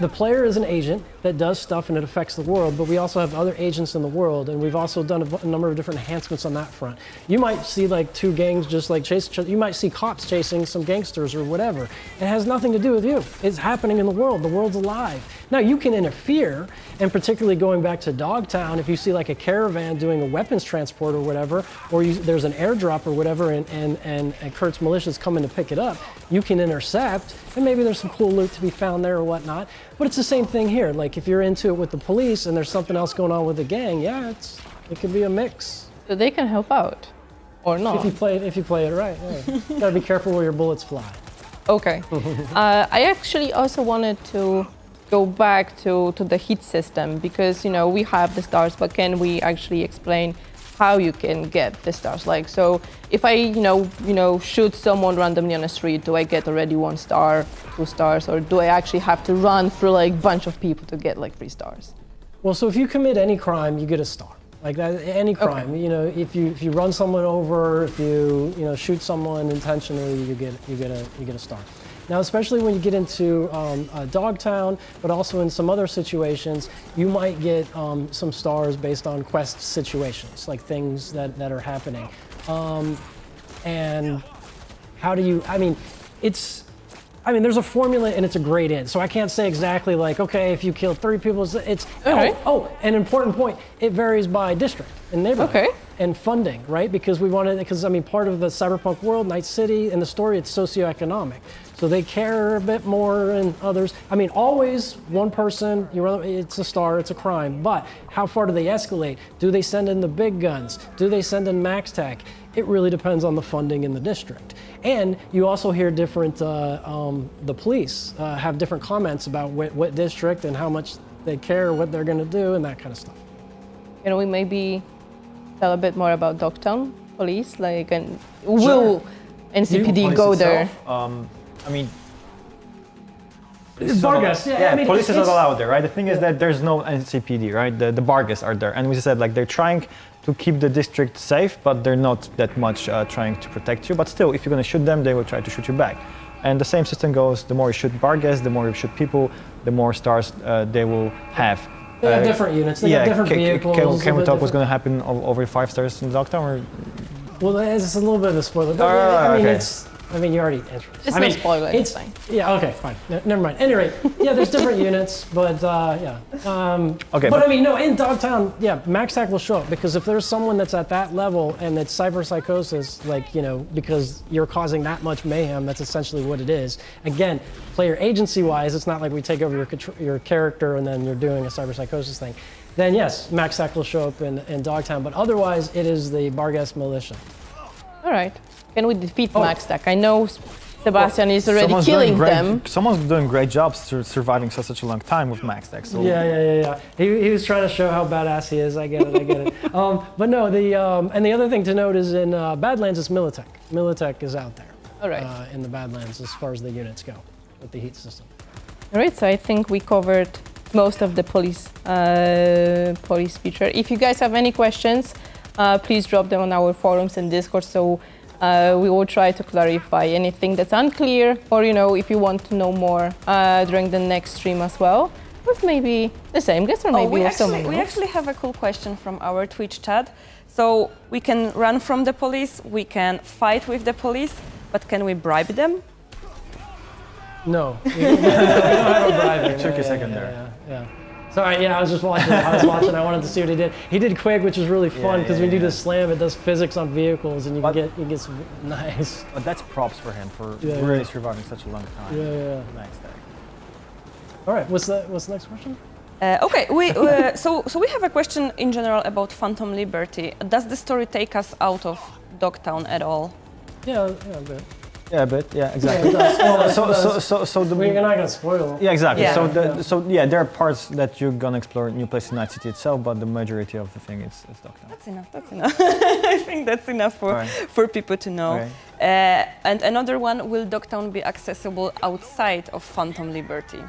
the player is an agent that does stuff and it affects the world, but we also have other agents in the world, and we've also done a number of different enhancements on that front. You might see like 2 gangs just like chase each other. You might see cops chasing some gangsters or whatever. It has nothing to do with you. It's happening in the world. The world's alive. Now you can interfere, and particularly going back to Dogtown, if you see like a caravan doing a weapons transport or whatever, or there's an airdrop or whatever, and Kurt's militia's coming to pick it up, you can intercept, and maybe there's some cool loot to be found there or whatnot. But it's the same thing here. Like if you're into it with the police and there's something else going on with the gang, it could be a mix. So they can help out, or not? If you play it right, yeah. Gotta be careful where your bullets fly. Okay. I actually also wanted to go back to the hit system because we have the stars, but can we actually explain how you can get the stars? Like, so if I shoot someone randomly on the street, do I get already 1 star, 2 stars, or do I actually have to run through like a bunch of people to get like 3 stars? Well, so if you commit any crime, you get a star. Like that, any crime. Okay. If you run someone over, if you shoot someone intentionally, you get a star. Now, especially when you get into Dogtown, but also in some other situations, you might get some stars based on quest situations, like things that are happening. And how do you? There's a formula and it's a gradient, so I can't say exactly like, okay, if you kill 3 people, it's an important point. It varies by district and neighborhood and funding, right? Because part of the Cyberpunk world, Night City, and the story, it's socioeconomic. So they care a bit more than others. Always one person, it's a star, it's a crime. But how far do they escalate? Do they send in the big guns? Do they send in max tech? It really depends on the funding in the district. And you also hear different, the police have different comments about what district and how much they care, what they're gonna do, and that kind of stuff. Can we maybe tell a bit more about Dogtown police? Will NCPD go there? Vargas, police is not allowed there, right? The thing is that there's no NCPD, right? The Vargas are there, and we said like they're trying to keep the district safe, but they're not that much trying to protect you. But still, if you're gonna shoot them, they will try to shoot you back. And the same system goes: the more you shoot Vargas, the more you shoot people, the more stars they will have. They have different units. They have different vehicles. Can we talk what's going to happen over 5 stars in Dogtown? Or? Well, it's a little bit of a spoiler. But you already answered. It's no spoiler. It's fine. Yeah. Okay. Fine. Never mind. At any rate, there's different units, but okay. But in Dogtown, max tech will show up because if there's someone that's at that level and it's cyberpsychosis, because you're causing that much mayhem, that's essentially what it is. Again, player agency-wise, it's not like we take over your character and then you're doing a cyberpsychosis thing. Then yes, max tech will show up in Dogtown, but otherwise it is the Vargas militia. All right. Can we defeat Max Tech? I know Sebastian is already killing them. Someone's doing great jobs surviving such a long time with Max Tech. So. Yeah. He was trying to show how badass he is. I get it. But no, and the other thing to note is in Badlands, it's Militech. Militech is out there. All right. In the Badlands, as far as the units go, with the heat system. All right. So I think we covered most of the police feature. If you guys have any questions, please drop them on our forums and Discord. So We will try to clarify anything that's unclear, or if you want to know more during the next stream as well, with maybe the same guest or maybe we someone we else. actually have a cool question from our Twitch chat. So we can run from the police, we can fight with the police, but can we bribe them? No. We don't have a bribe. Took a second there. Yeah. Sorry, I was just watching. I wanted to see what he did. He did Quig, which was really fun because when you do the slam, it does physics on vehicles, and you get some nice. But that's props for him for really surviving such a long time. Yeah. Nice day. All right, what's the next question? Okay, so we have a question in general about Phantom Liberty. Does the story take us out of Dogtown at all? Yeah, a bit. Yeah, a bit. Yeah, exactly. You're not gonna spoil. Yeah, exactly. Yeah. There are parts that you're gonna explore new places in Night City itself, but the majority of the thing is Dogtown. That's enough. I think that's enough for people to know. Right. And another one, will Dogtown be accessible outside of Phantom Liberty?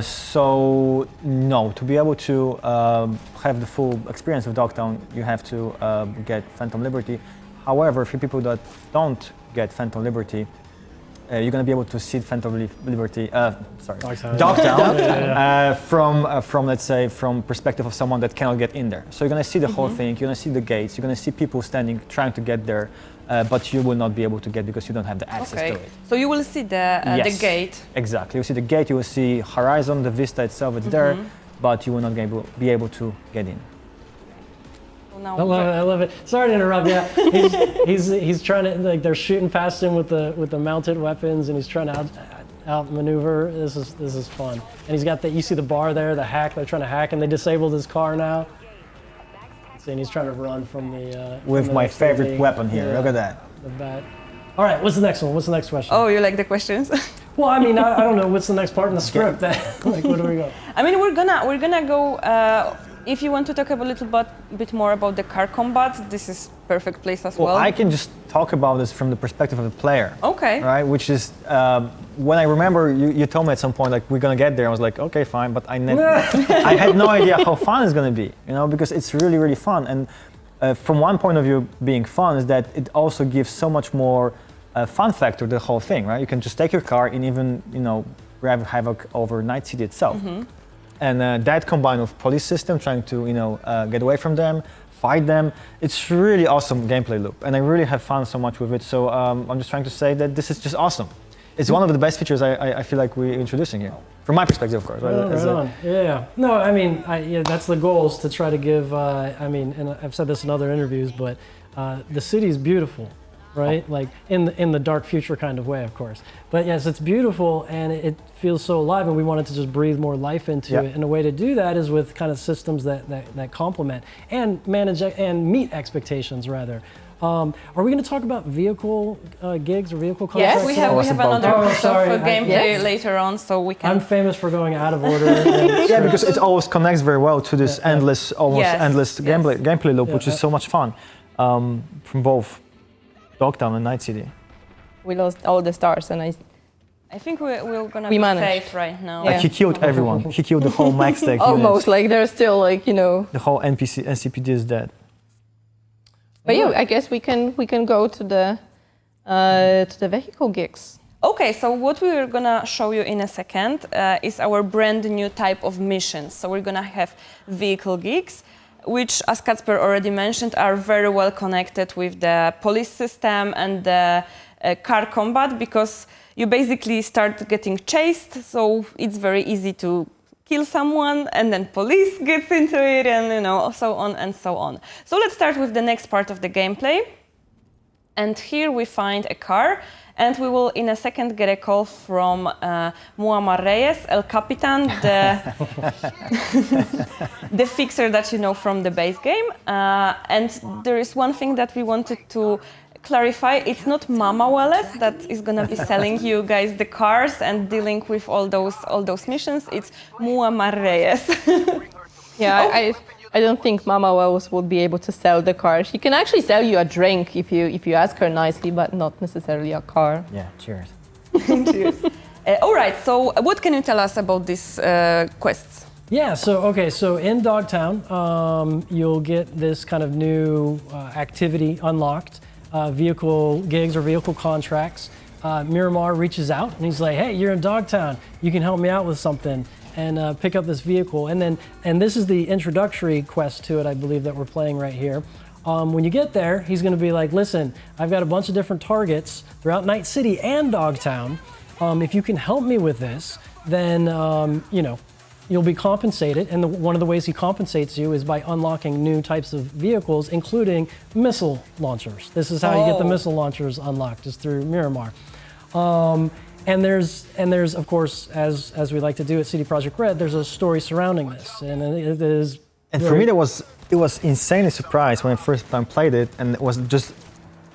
So no, to be able to have the full experience of Dogtown, you have to get Phantom Liberty. However, for people that don't get Phantom Liberty, you're going to be able to see Phantom Liberty, Dogtown, from let's say from perspective of someone that cannot get in there. So you're going to see the whole thing. You're going to see the gates. You're going to see people standing trying to get there, but you will not be able to get because you don't have the access to it. So you will see the gate. Exactly. You see the gate. You will see horizon, the vista itself. It's there, but you will not be able to get in. I love it. Sorry to interrupt. Yeah, he's trying to they're shooting past him with the mounted weapons, and he's trying to outmaneuver. This is fun. And he's got you see the bar there, the hack. They're trying to hack, and they disabled his car now. And he's trying to run from the. With my favorite weapon here. Look at that. The bat. All right. What's the next one? What's the next question? Oh, you like the questions? Well, I mean, I don't know. What's the next part in the script? Where do we go? I mean, we're gonna go. If you want to talk a little bit more about the car combat, this is perfect place as well. I can just talk about this from the perspective of the player. Okay. Right, which is when I remember you told me at some point like we're gonna get there. I was like, okay, fine, but I had no idea how fun it's gonna be, because it's really really fun. And from one point of view, being fun is that it also gives so much more fun factor to the whole thing, right? You can just take your car and even grab havoc over Night City itself. And that combined with police system trying to get away from them, fight them, it's really awesome gameplay loop, and I really have fun so much with it. So I'm just trying to say that this is just awesome. It's one of the best features I feel like we're introducing here, from my perspective, of course. Right? Yeah. No, I mean, that's the goal, is to try to give. And I've said this in other interviews, but the city is beautiful. Right, like in the dark future kind of way, of course. But yes, it's beautiful and it feels so alive, and we wanted to just breathe more life into it. And a way to do that is with kind of systems that complement and manage and meet expectations, rather. Are we going to talk about vehicle gigs or vehicle contracts? Yes, we have another piece of gameplay later on, so we can. I'm famous for going out of order. Yeah, because it always connects very well to this endless gameplay loop, which is so much fun from both Dogtown and Night City. We lost all the stars, and I think we're gonna be safe right now. Like he killed everyone. He killed the whole max tech. Almost, like there's still The whole NCPD is dead. But I guess we can go to the vehicle gigs. Okay, so what we're gonna show you in a second is our brand new type of missions. So we're gonna have vehicle gigs, which, as Kacper already mentioned, are very well connected with the police system and the car combat, because you basically start getting chased, so it's very easy to kill someone, and then police gets into it, and so on and so on. So let's start with the next part of the gameplay. And here we find a car, and we will in a second get a call from Muammar Reyes, El Capitan, the fixer that you know from the base game. And there is one thing that we wanted to clarify. It's not Mama Wallace that is going to be selling you guys the cars and dealing with all those missions. It's Muammar Reyes. Yeah, I don't think Mama Wells would be able to sell the car. She can actually sell you a drink if you ask her nicely, but not necessarily a car. Yeah, cheers. Cheers. All right, so what can you tell us about these quests? Yeah, so in Dogtown, you'll get this kind of new activity unlocked. vehicle gigs or vehicle contracts, Miramar reaches out and he's like, hey, you're in Dogtown, you can help me out with something and pick up this vehicle. And this is the introductory quest to it, I believe, that we're playing right here. When you get there, he's going to be like, listen, I've got a bunch of different targets throughout Night City and Dogtown. If you can help me with this, then, you'll be compensated. And one of the ways he compensates you is by unlocking new types of vehicles, including missile launchers. This is how you get the missile launchers unlocked, is through Miramar. And there's of course, as we like to do at CD Projekt Red, there's a story surrounding this, and it is. And for me, it was insanely surprised when I first time played it, and it was just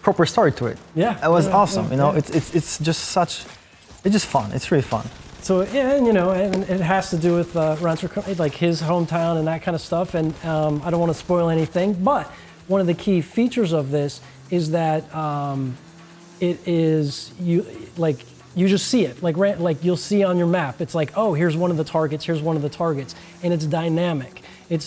proper story to it. Yeah, it was awesome. Yeah. It's just it's just fun. It's really fun. So yeah, and it has to do with Rancho, like his hometown and that kind of stuff. And I don't want to spoil anything, but one of the key features of this is that it is you just see it, like you'll see on your map. It's like, oh, here's one of the targets, and it's dynamic.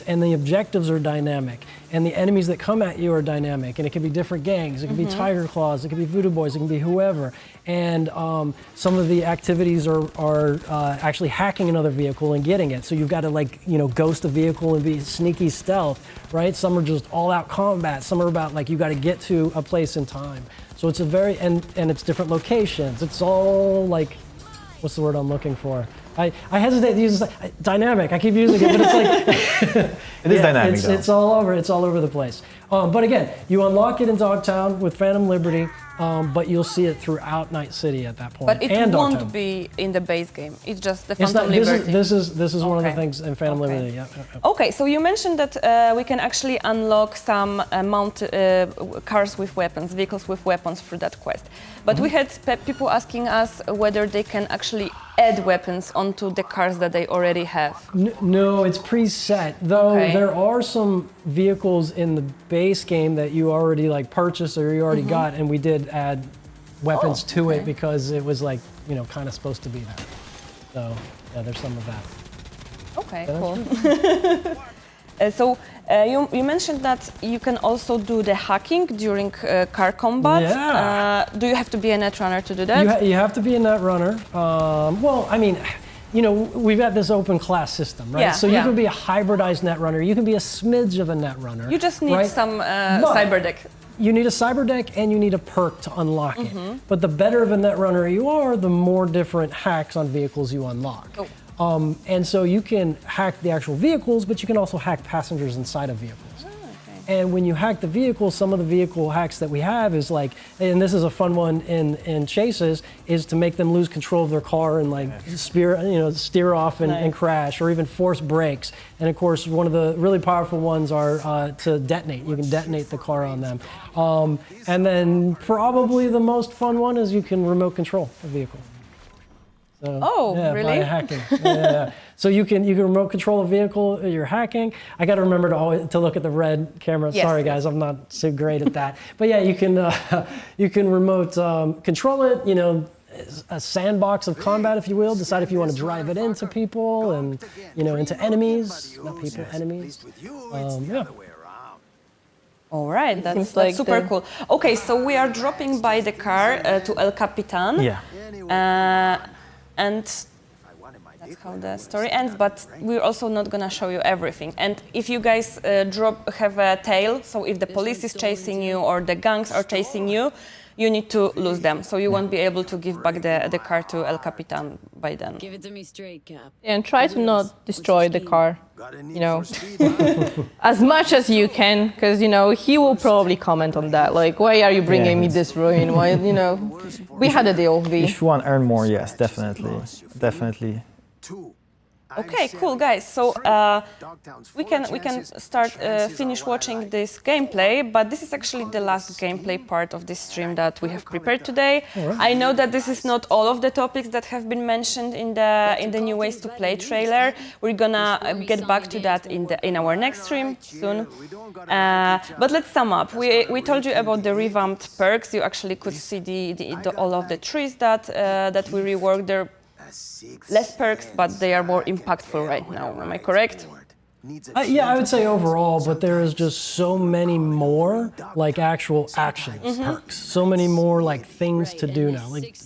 And the objectives are dynamic, and the enemies that come at you are dynamic, and it can be different gangs, it can be Tiger Claws, it can be Voodoo Boys, it can be whoever. And some of the activities are actually hacking another vehicle and getting it. So you've got to ghost a vehicle and be sneaky stealth, right? Some are just all out combat. Some are about you got to get to a place in time. So it's a very, and it's different locations. It's all what's the word I'm looking for? I hesitate to use this, dynamic. I keep using it, but it's it is dynamic. It's all over. It's all over the place. But again, you unlock it in Dogtown with Phantom Liberty, but you'll see it throughout Night City at that point. But it and won't Dogtown. be in the base game. It's just the It's Phantom not, Liberty. This is one of the things in Phantom Liberty. Yeah. Okay, so you mentioned that we can actually unlock some cars with weapons, vehicles with weapons through that quest. But we had people asking us whether they can actually add weapons onto the cars that they already have. No, it's preset. Though there are some vehicles in the base game that you already purchased or you already got, and we did add weapons to it because it was kind of supposed to be that. So yeah, there's some of that. Okay, cool. So you mentioned that you can also do the hacking during car combat. Yeah. Do you have to be a netrunner to do that? You have to be a netrunner. Well, I mean, we've got this open class system, right? Yeah, so you can be a hybridized netrunner. You can be a smidge of a netrunner. You just need some cyberdeck. You need a cyberdeck and you need a perk to unlock it. But the better of a netrunner you are, the more different hacks on vehicles you unlock. Oh. And so you can hack the actual vehicles, but you can also hack passengers inside of vehicles. And when you hack the vehicles, some of the vehicle hacks that we have is and this is a fun one in chases, is to make them lose control of their car and steer off and crash, or even force brakes. And of course, one of the really powerful ones are to detonate. You can detonate the car on them. And then probably the most fun one is you can remote control a vehicle. So, really? By hacking. Yeah. So you can remote control a vehicle. You're hacking. I got to remember to look at the red camera. Yes, Sorry, guys, I'm not so great at that. But yeah, you can remote control it. A sandbox of combat, if you will. Decide if you want to drive it into people and into enemies, not people, enemies. Yeah. All right, that's super cool. Okay, so we are dropping by the car to El Capitan. Yeah. And that's how the story ends, but we're also not gonna show you everything. And if you guys have a tail, so if the police is chasing you or the gangs are chasing you, you need to lose them. So you won't be able to give back the car to El Capitan by then. Give it to me straight, Cap. And try to not destroy the car, as much as you can, because, he will probably comment on that. Why are you bringing me this ruin? Why, we had a deal, V. If you want to earn more, yes, definitely. Definitely. Okay, cool, guys. So we can finish watching this gameplay, but this is actually the last gameplay part of this stream that we have prepared today. Right. I know that this is not all of the topics that have been mentioned in the New Ways to Play trailer. We're gonna get back to that in our next stream soon. But let's sum up. We told you about the revamped perks. You actually could see all of the trees that we reworked. They're less perks, but they are more impactful right now. Am I correct? Yeah, I would say overall, but there is just so many more like actual actions, perks. So many more like things to do now, like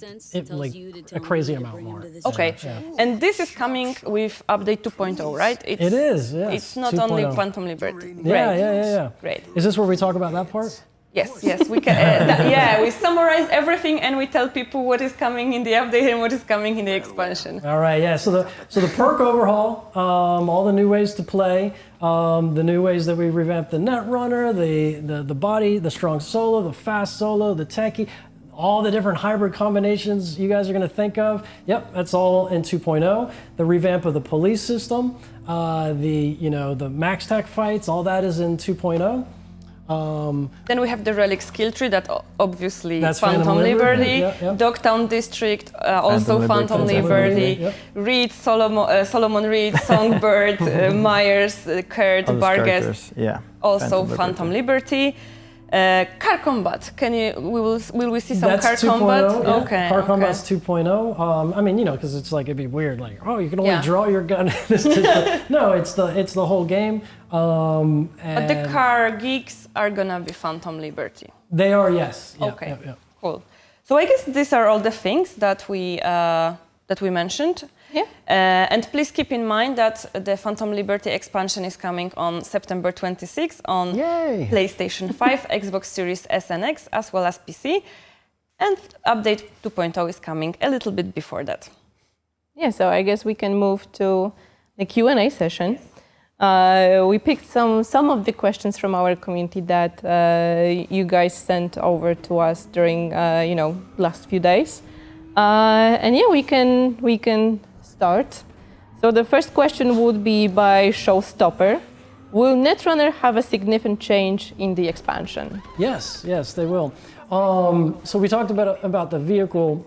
a crazy amount more. Okay, and this is coming with update 2.0, right? It is, yes. It's not 2.0. only Phantom Liberty. Yeah. Great. Is this where we talk about that part? Yes, we can. We summarize everything and we tell people what is coming in the update and what is coming in the expansion. All right, yeah. So the perk overhaul, all the new ways to play, the new ways that we revamped the Netrunner, the body, the strong solo, the fast solo, the techie, all the different hybrid combinations you guys are going to think of. Yep, that's all in 2.0. The revamp of the police system, the max tech fights, all that is in 2.0. Then we have the Relic skill tree that obviously that's Phantom Liberty, yep. Dogtown District, also Phantom Liberty, yep. Reed, Solomon Reed, Songbird, Myers, Kurt, Vargas, also Phantom Liberty. Car combat. Will we see some that's car 2.0, combat? Yeah. Okay. Car combat's 2.0. I mean, because it's like it'd be weird, like, oh, you can only draw your gun. No, it's the whole game. But the car geeks are gonna be Phantom Liberty. They are, yes. Yep, okay. Yep. Cool. So I guess these are all the things that we mentioned. Yeah. And please keep in mind that the Phantom Liberty expansion is coming on September 26th on PlayStation 5, Xbox Series S and X, as well as PC. And update 2.0 is coming a little bit before that. Yeah, so I guess we can move to the Q&A session. We picked some of the questions from our community that you guys sent over to us during last few days. And yeah, we can start. So the first question would be by Showstopper. Will Netrunner have a significant change in the expansion? Yes, they will. So we talked about the vehicle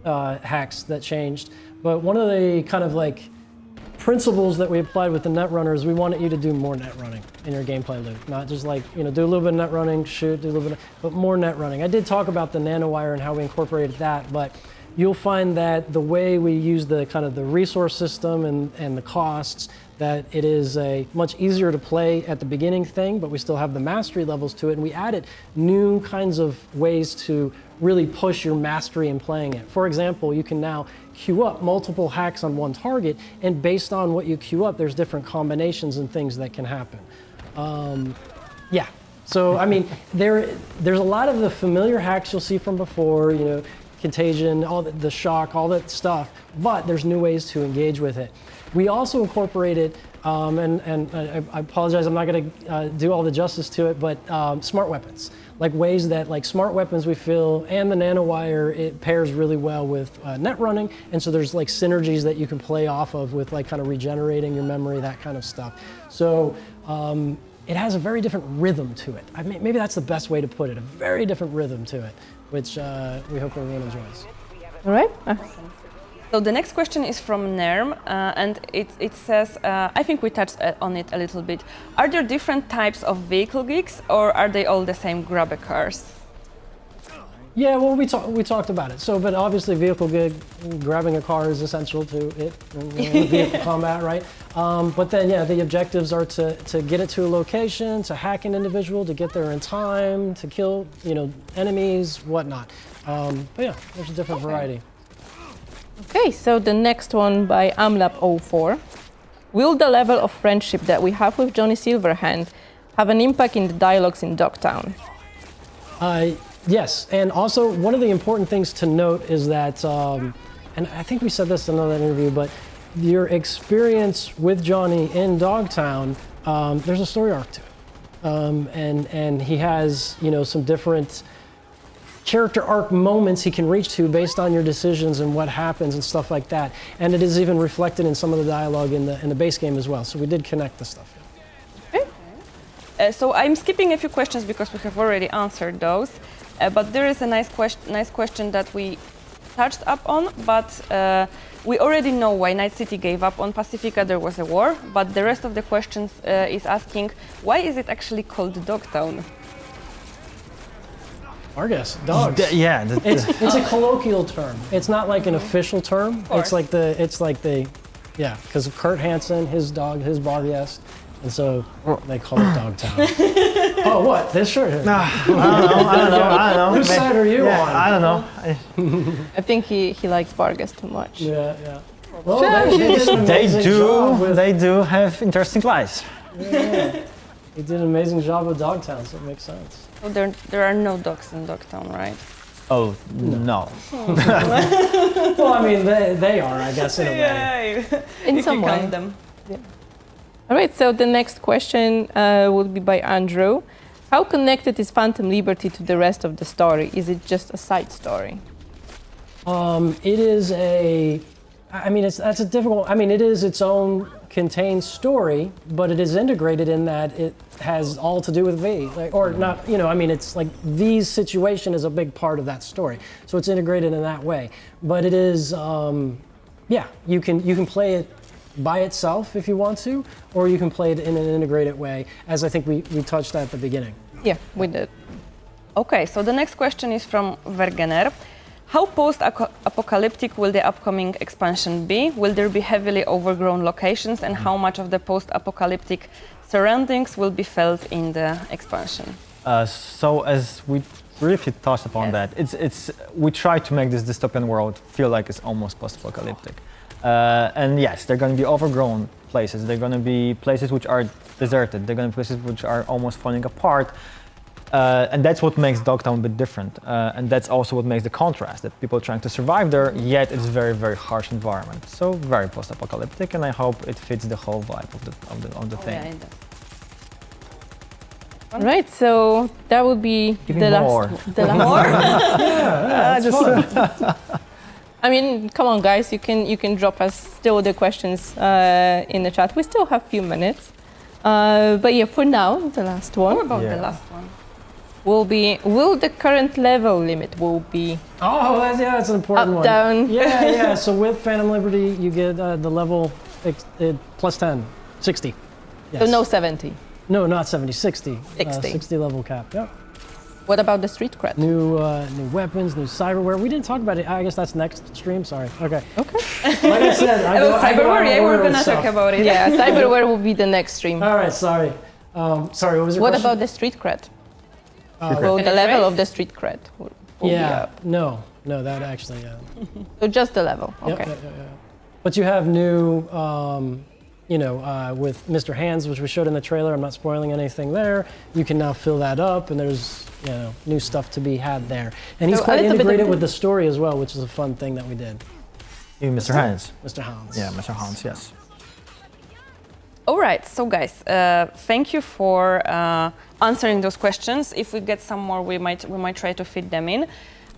hacks that changed, but one of the kind of like principles that we applied with the Netrunner is we wanted you to do more net running in your gameplay loop, not just like, do a little bit of net running, shoot, do a little bit, but more net running. I did talk about the nanowire and how we incorporated that, but you'll find that the way we use the kind of the resource system and the costs, that it is a much easier to play at the beginning thing, but we still have the mastery levels to it, and we added new kinds of ways to really push your mastery in playing it. For example, you can now queue up multiple hacks on one target, and based on what you queue up, there's different combinations and things that can happen. So I mean, there's a lot of the familiar hacks you'll see from before, contagion, all the shock, all that stuff, but there's new ways to engage with it. We also incorporated, and I apologize, I'm not going to do all the justice to it, but smart weapons, like ways that like smart weapons we feel, and the nanowire, it pairs really well with net running, and so there's like synergies that you can play off of with like kind of regenerating your memory, that kind of stuff. So it has a very different rhythm to it. Maybe that's the best way to put it, a very different rhythm to it, which we hope everyone enjoys. All right. So the next question is from Nerm, and it says, I think we touched on it a little bit. Are there different types of vehicle geeks, or are they all the same grabber cars? Yeah, well, we talked about it. So, but obviously, vehicle gig, grabbing a car is essential to it, vehicle combat, right? But then, yeah, the objectives are to get it to a location, to hack an individual, to get there in time, to kill, enemies, whatnot. But yeah, there's a different variety. Okay, so the next one by Amlab04. Will the level of friendship that we have with Johnny Silverhand have an impact in the dialogues in Dogtown? Yes, and also one of the important things to note is that, and I think we said this in another interview, but your experience with Johnny in Dogtown, there's a story arc to it. And he has, some different character arc moments he can reach to based on your decisions and what happens and stuff like that. And it is even reflected in some of the dialogue in the base game as well. So we did connect the stuff. Okay. So I'm skipping a few questions because we have already answered those. But there is a nice question that we touched up on, but we already know why Night City gave up on Pacifica. There was a war, but the rest of the questions is asking, why is it actually called Dogtown? Argus, dogs. It's a colloquial term. It's not like an official term. It's like the Yeah, because of Kurt Hansen, his dog, his Barbiest, and so they call it Dogtown. Oh, what? This shirt here. I don't know. Whose side are you on? I don't know. I think he likes Bargas too much. Yeah. Well, they did an amazing job with, They do have interesting lives. yeah. They did an amazing job with Dogtown, so it makes sense. So there are no dogs in Dogtown, right? Oh, no. Well, I mean, they are, I guess, in a way. In some way. Count them. All right, so the next question will be by Andrew. How connected is Phantom Liberty to the rest of the story? Is it just a side story? It is that's a difficult, it is its own contained story, but it is integrated in that it has all to do with V. It's like V's situation is a big part of that story. So it's integrated in that way. But it is, you can play it by itself if you want to, or you can play it in an integrated way, as I think we touched at the beginning. Yeah, we did. Okay, so the next question is from Vergener. How post-apocalyptic will the upcoming expansion be? Will there be heavily overgrown locations, and how much of the post-apocalyptic surroundings will be felt in the expansion? So as we briefly touched upon that, we try to make this dystopian world feel like it's almost post-apocalyptic. And yes, they're going to be overgrown places. They're going to be places which are deserted. They're going to be places which are almost falling apart. And that's what makes Dogtown a bit different. And that's also what makes the contrast, that people are trying to survive there, yet it's a very, very harsh environment. So very post-apocalyptic, and I hope it fits the whole vibe of the thing. Yeah, it does. Right, so that would be the last. The last one. I mean, come on, guys! You can drop us still the questions in the chat. We still have a few minutes, but yeah, for now, the last one. What about the last one? Will the current level limit will be? Oh, that's an important up, one. Down. Yeah. So with Phantom Liberty, you get the level plus 10, 60. Yes. So no 70. No, not 70, 60. 60. 60 level cap. Yep. What about the street cred? New weapons, new cyberware. We didn't talk about it. I guess that's next stream. Sorry. Okay. Like I said, cyberware. We're gonna talk about it. Yeah, cyberware will be the next stream. All right. Sorry. Sorry. What was your question? What about the street cred? Will the level of the street cred will be up? No, that actually. So just the level. Okay. Yep. But you have new. With Mr. Hands, which we showed in the trailer, I'm not spoiling anything there. You can now fill that up, and there's new stuff to be had there. And he's quite integrated with the story as well, which is a fun thing that we did. Mr. Hands. Mr. Hans. Yeah, Mr. Hans. Yes. All right, so guys, thank you for answering those questions. If we get some more, we might try to fit them in,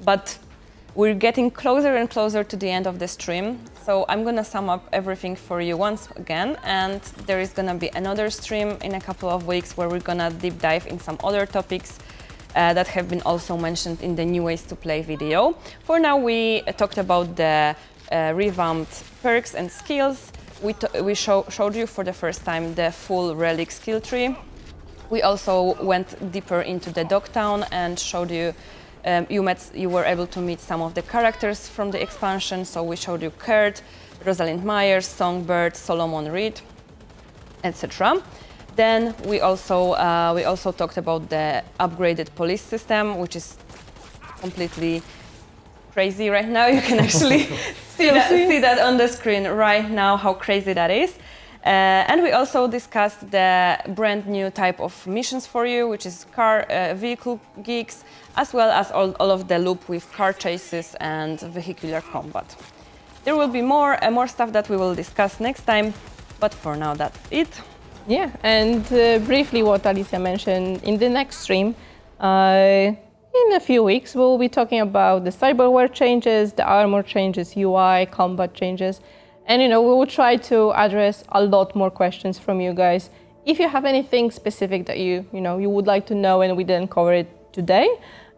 but we're getting closer and closer to the end of the stream. So I'm gonna sum up everything for you once again, and there is gonna be another stream in a couple of weeks where we're gonna deep dive in some other topics that have been also mentioned in the New Ways to Play video. For now, we talked about the revamped perks and skills. We showed you for the first time the full Relic skill tree. We also went deeper into the Dogtown and showed you, you were able to meet some of the characters from the expansion. So we showed you Kurt, Rosalind Myers, Songbird, Solomon Reed, etc. Then we also talked about the upgraded police system, which is completely crazy right now. You can actually see that on the screen right now, how crazy that is. And we also discussed the brand new type of missions for you, which is vehicle gigs, as well as all of the loop with car chases and vehicular combat. There will be more stuff that we will discuss next time, but for now that's it. Yeah, and briefly what Alicia mentioned, in the next stream, in a few weeks, we'll be talking about the cyberware changes, the armor changes, UI, combat changes. And we will try to address a lot more questions from you guys. If you have anything specific that you would like to know and we didn't cover it today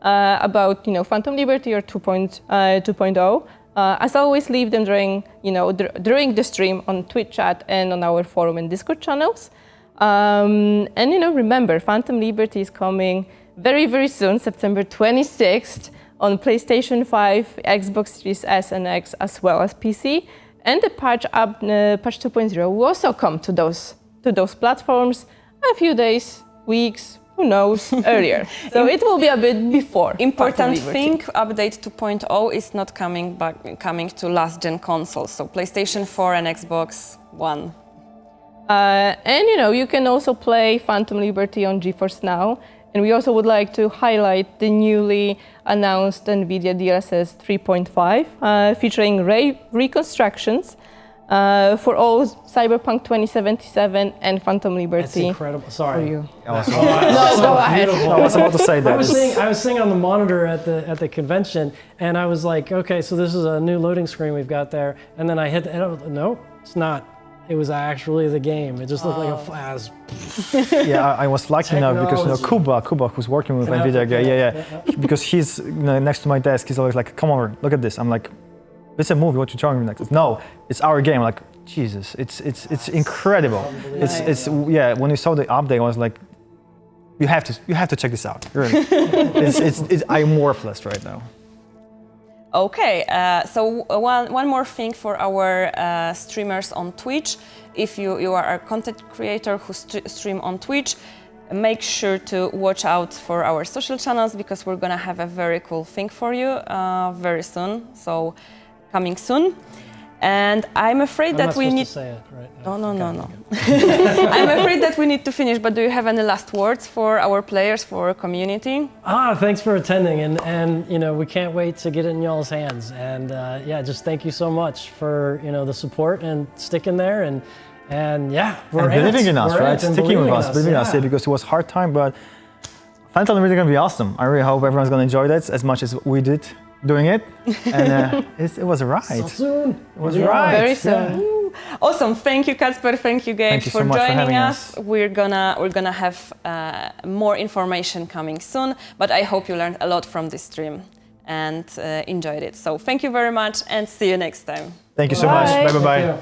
about Phantom Liberty or 2.0, as always, leave them during the stream on Twitch chat and on our forum and Discord channels. And remember, Phantom Liberty is coming very, very soon, September 26th, on PlayStation 5, Xbox Series S and X, as well as PC. And the patch 2.0 will also come to those platforms a few days, weeks, who knows, earlier. So it will be a bit before. Important thing, update 2.0 is not coming to last gen consoles, so PlayStation 4 and Xbox One. And you can also play Phantom Liberty on GeForce Now. And we also would like to highlight the newly announced NVIDIA DLSS 3.5, featuring reconstructions for all Cyberpunk 2077 and Phantom Liberty. That's incredible. Sorry. For you. No, go ahead. I was about to say that. I was seeing on the monitor at the convention, and I was like, okay, so this is a new loading screen we've got there. And then I hit, no, it's not. It was actually the game. It just looked like a flash. Yeah, I was lucky enough because Kuba, who's working with NVIDIA, because he's next to my desk. He's always like, "Come over, look at this." I'm like, "It's a movie. What you talking about?" Like, no, it's our game. I'm like, Jesus, it's incredible. It's When you saw the update, I was like, you have to check this out. Really, I'm worthless right now. Okay, so one more thing for our streamers on Twitch. If you are a content creator who stream on Twitch, make sure to watch out for our social channels because we're gonna have a very cool thing for you very soon. So coming soon. And I'm afraid that we need. To say it, right? No. I'm afraid that we need to finish. But do you have any last words for our players, for our community? Thanks for attending, and we can't wait to get it in y'all's hands. And just thank you so much for the support and sticking there, and we're believing in us, right? Sticking with us, believing in us, because it was a hard time, but Phantom is really gonna be awesome. I really hope everyone's gonna enjoy that as much as we did doing it, and it was a ride. So soon. It was a ride. Very soon. Yeah. Awesome. Thank you, Kacper. Thank you, Gabe, for joining us. We're gonna have more information coming soon, but I hope you learned a lot from this stream and enjoyed it. So thank you very much, and see you next time. Thank you so much. Bye bye.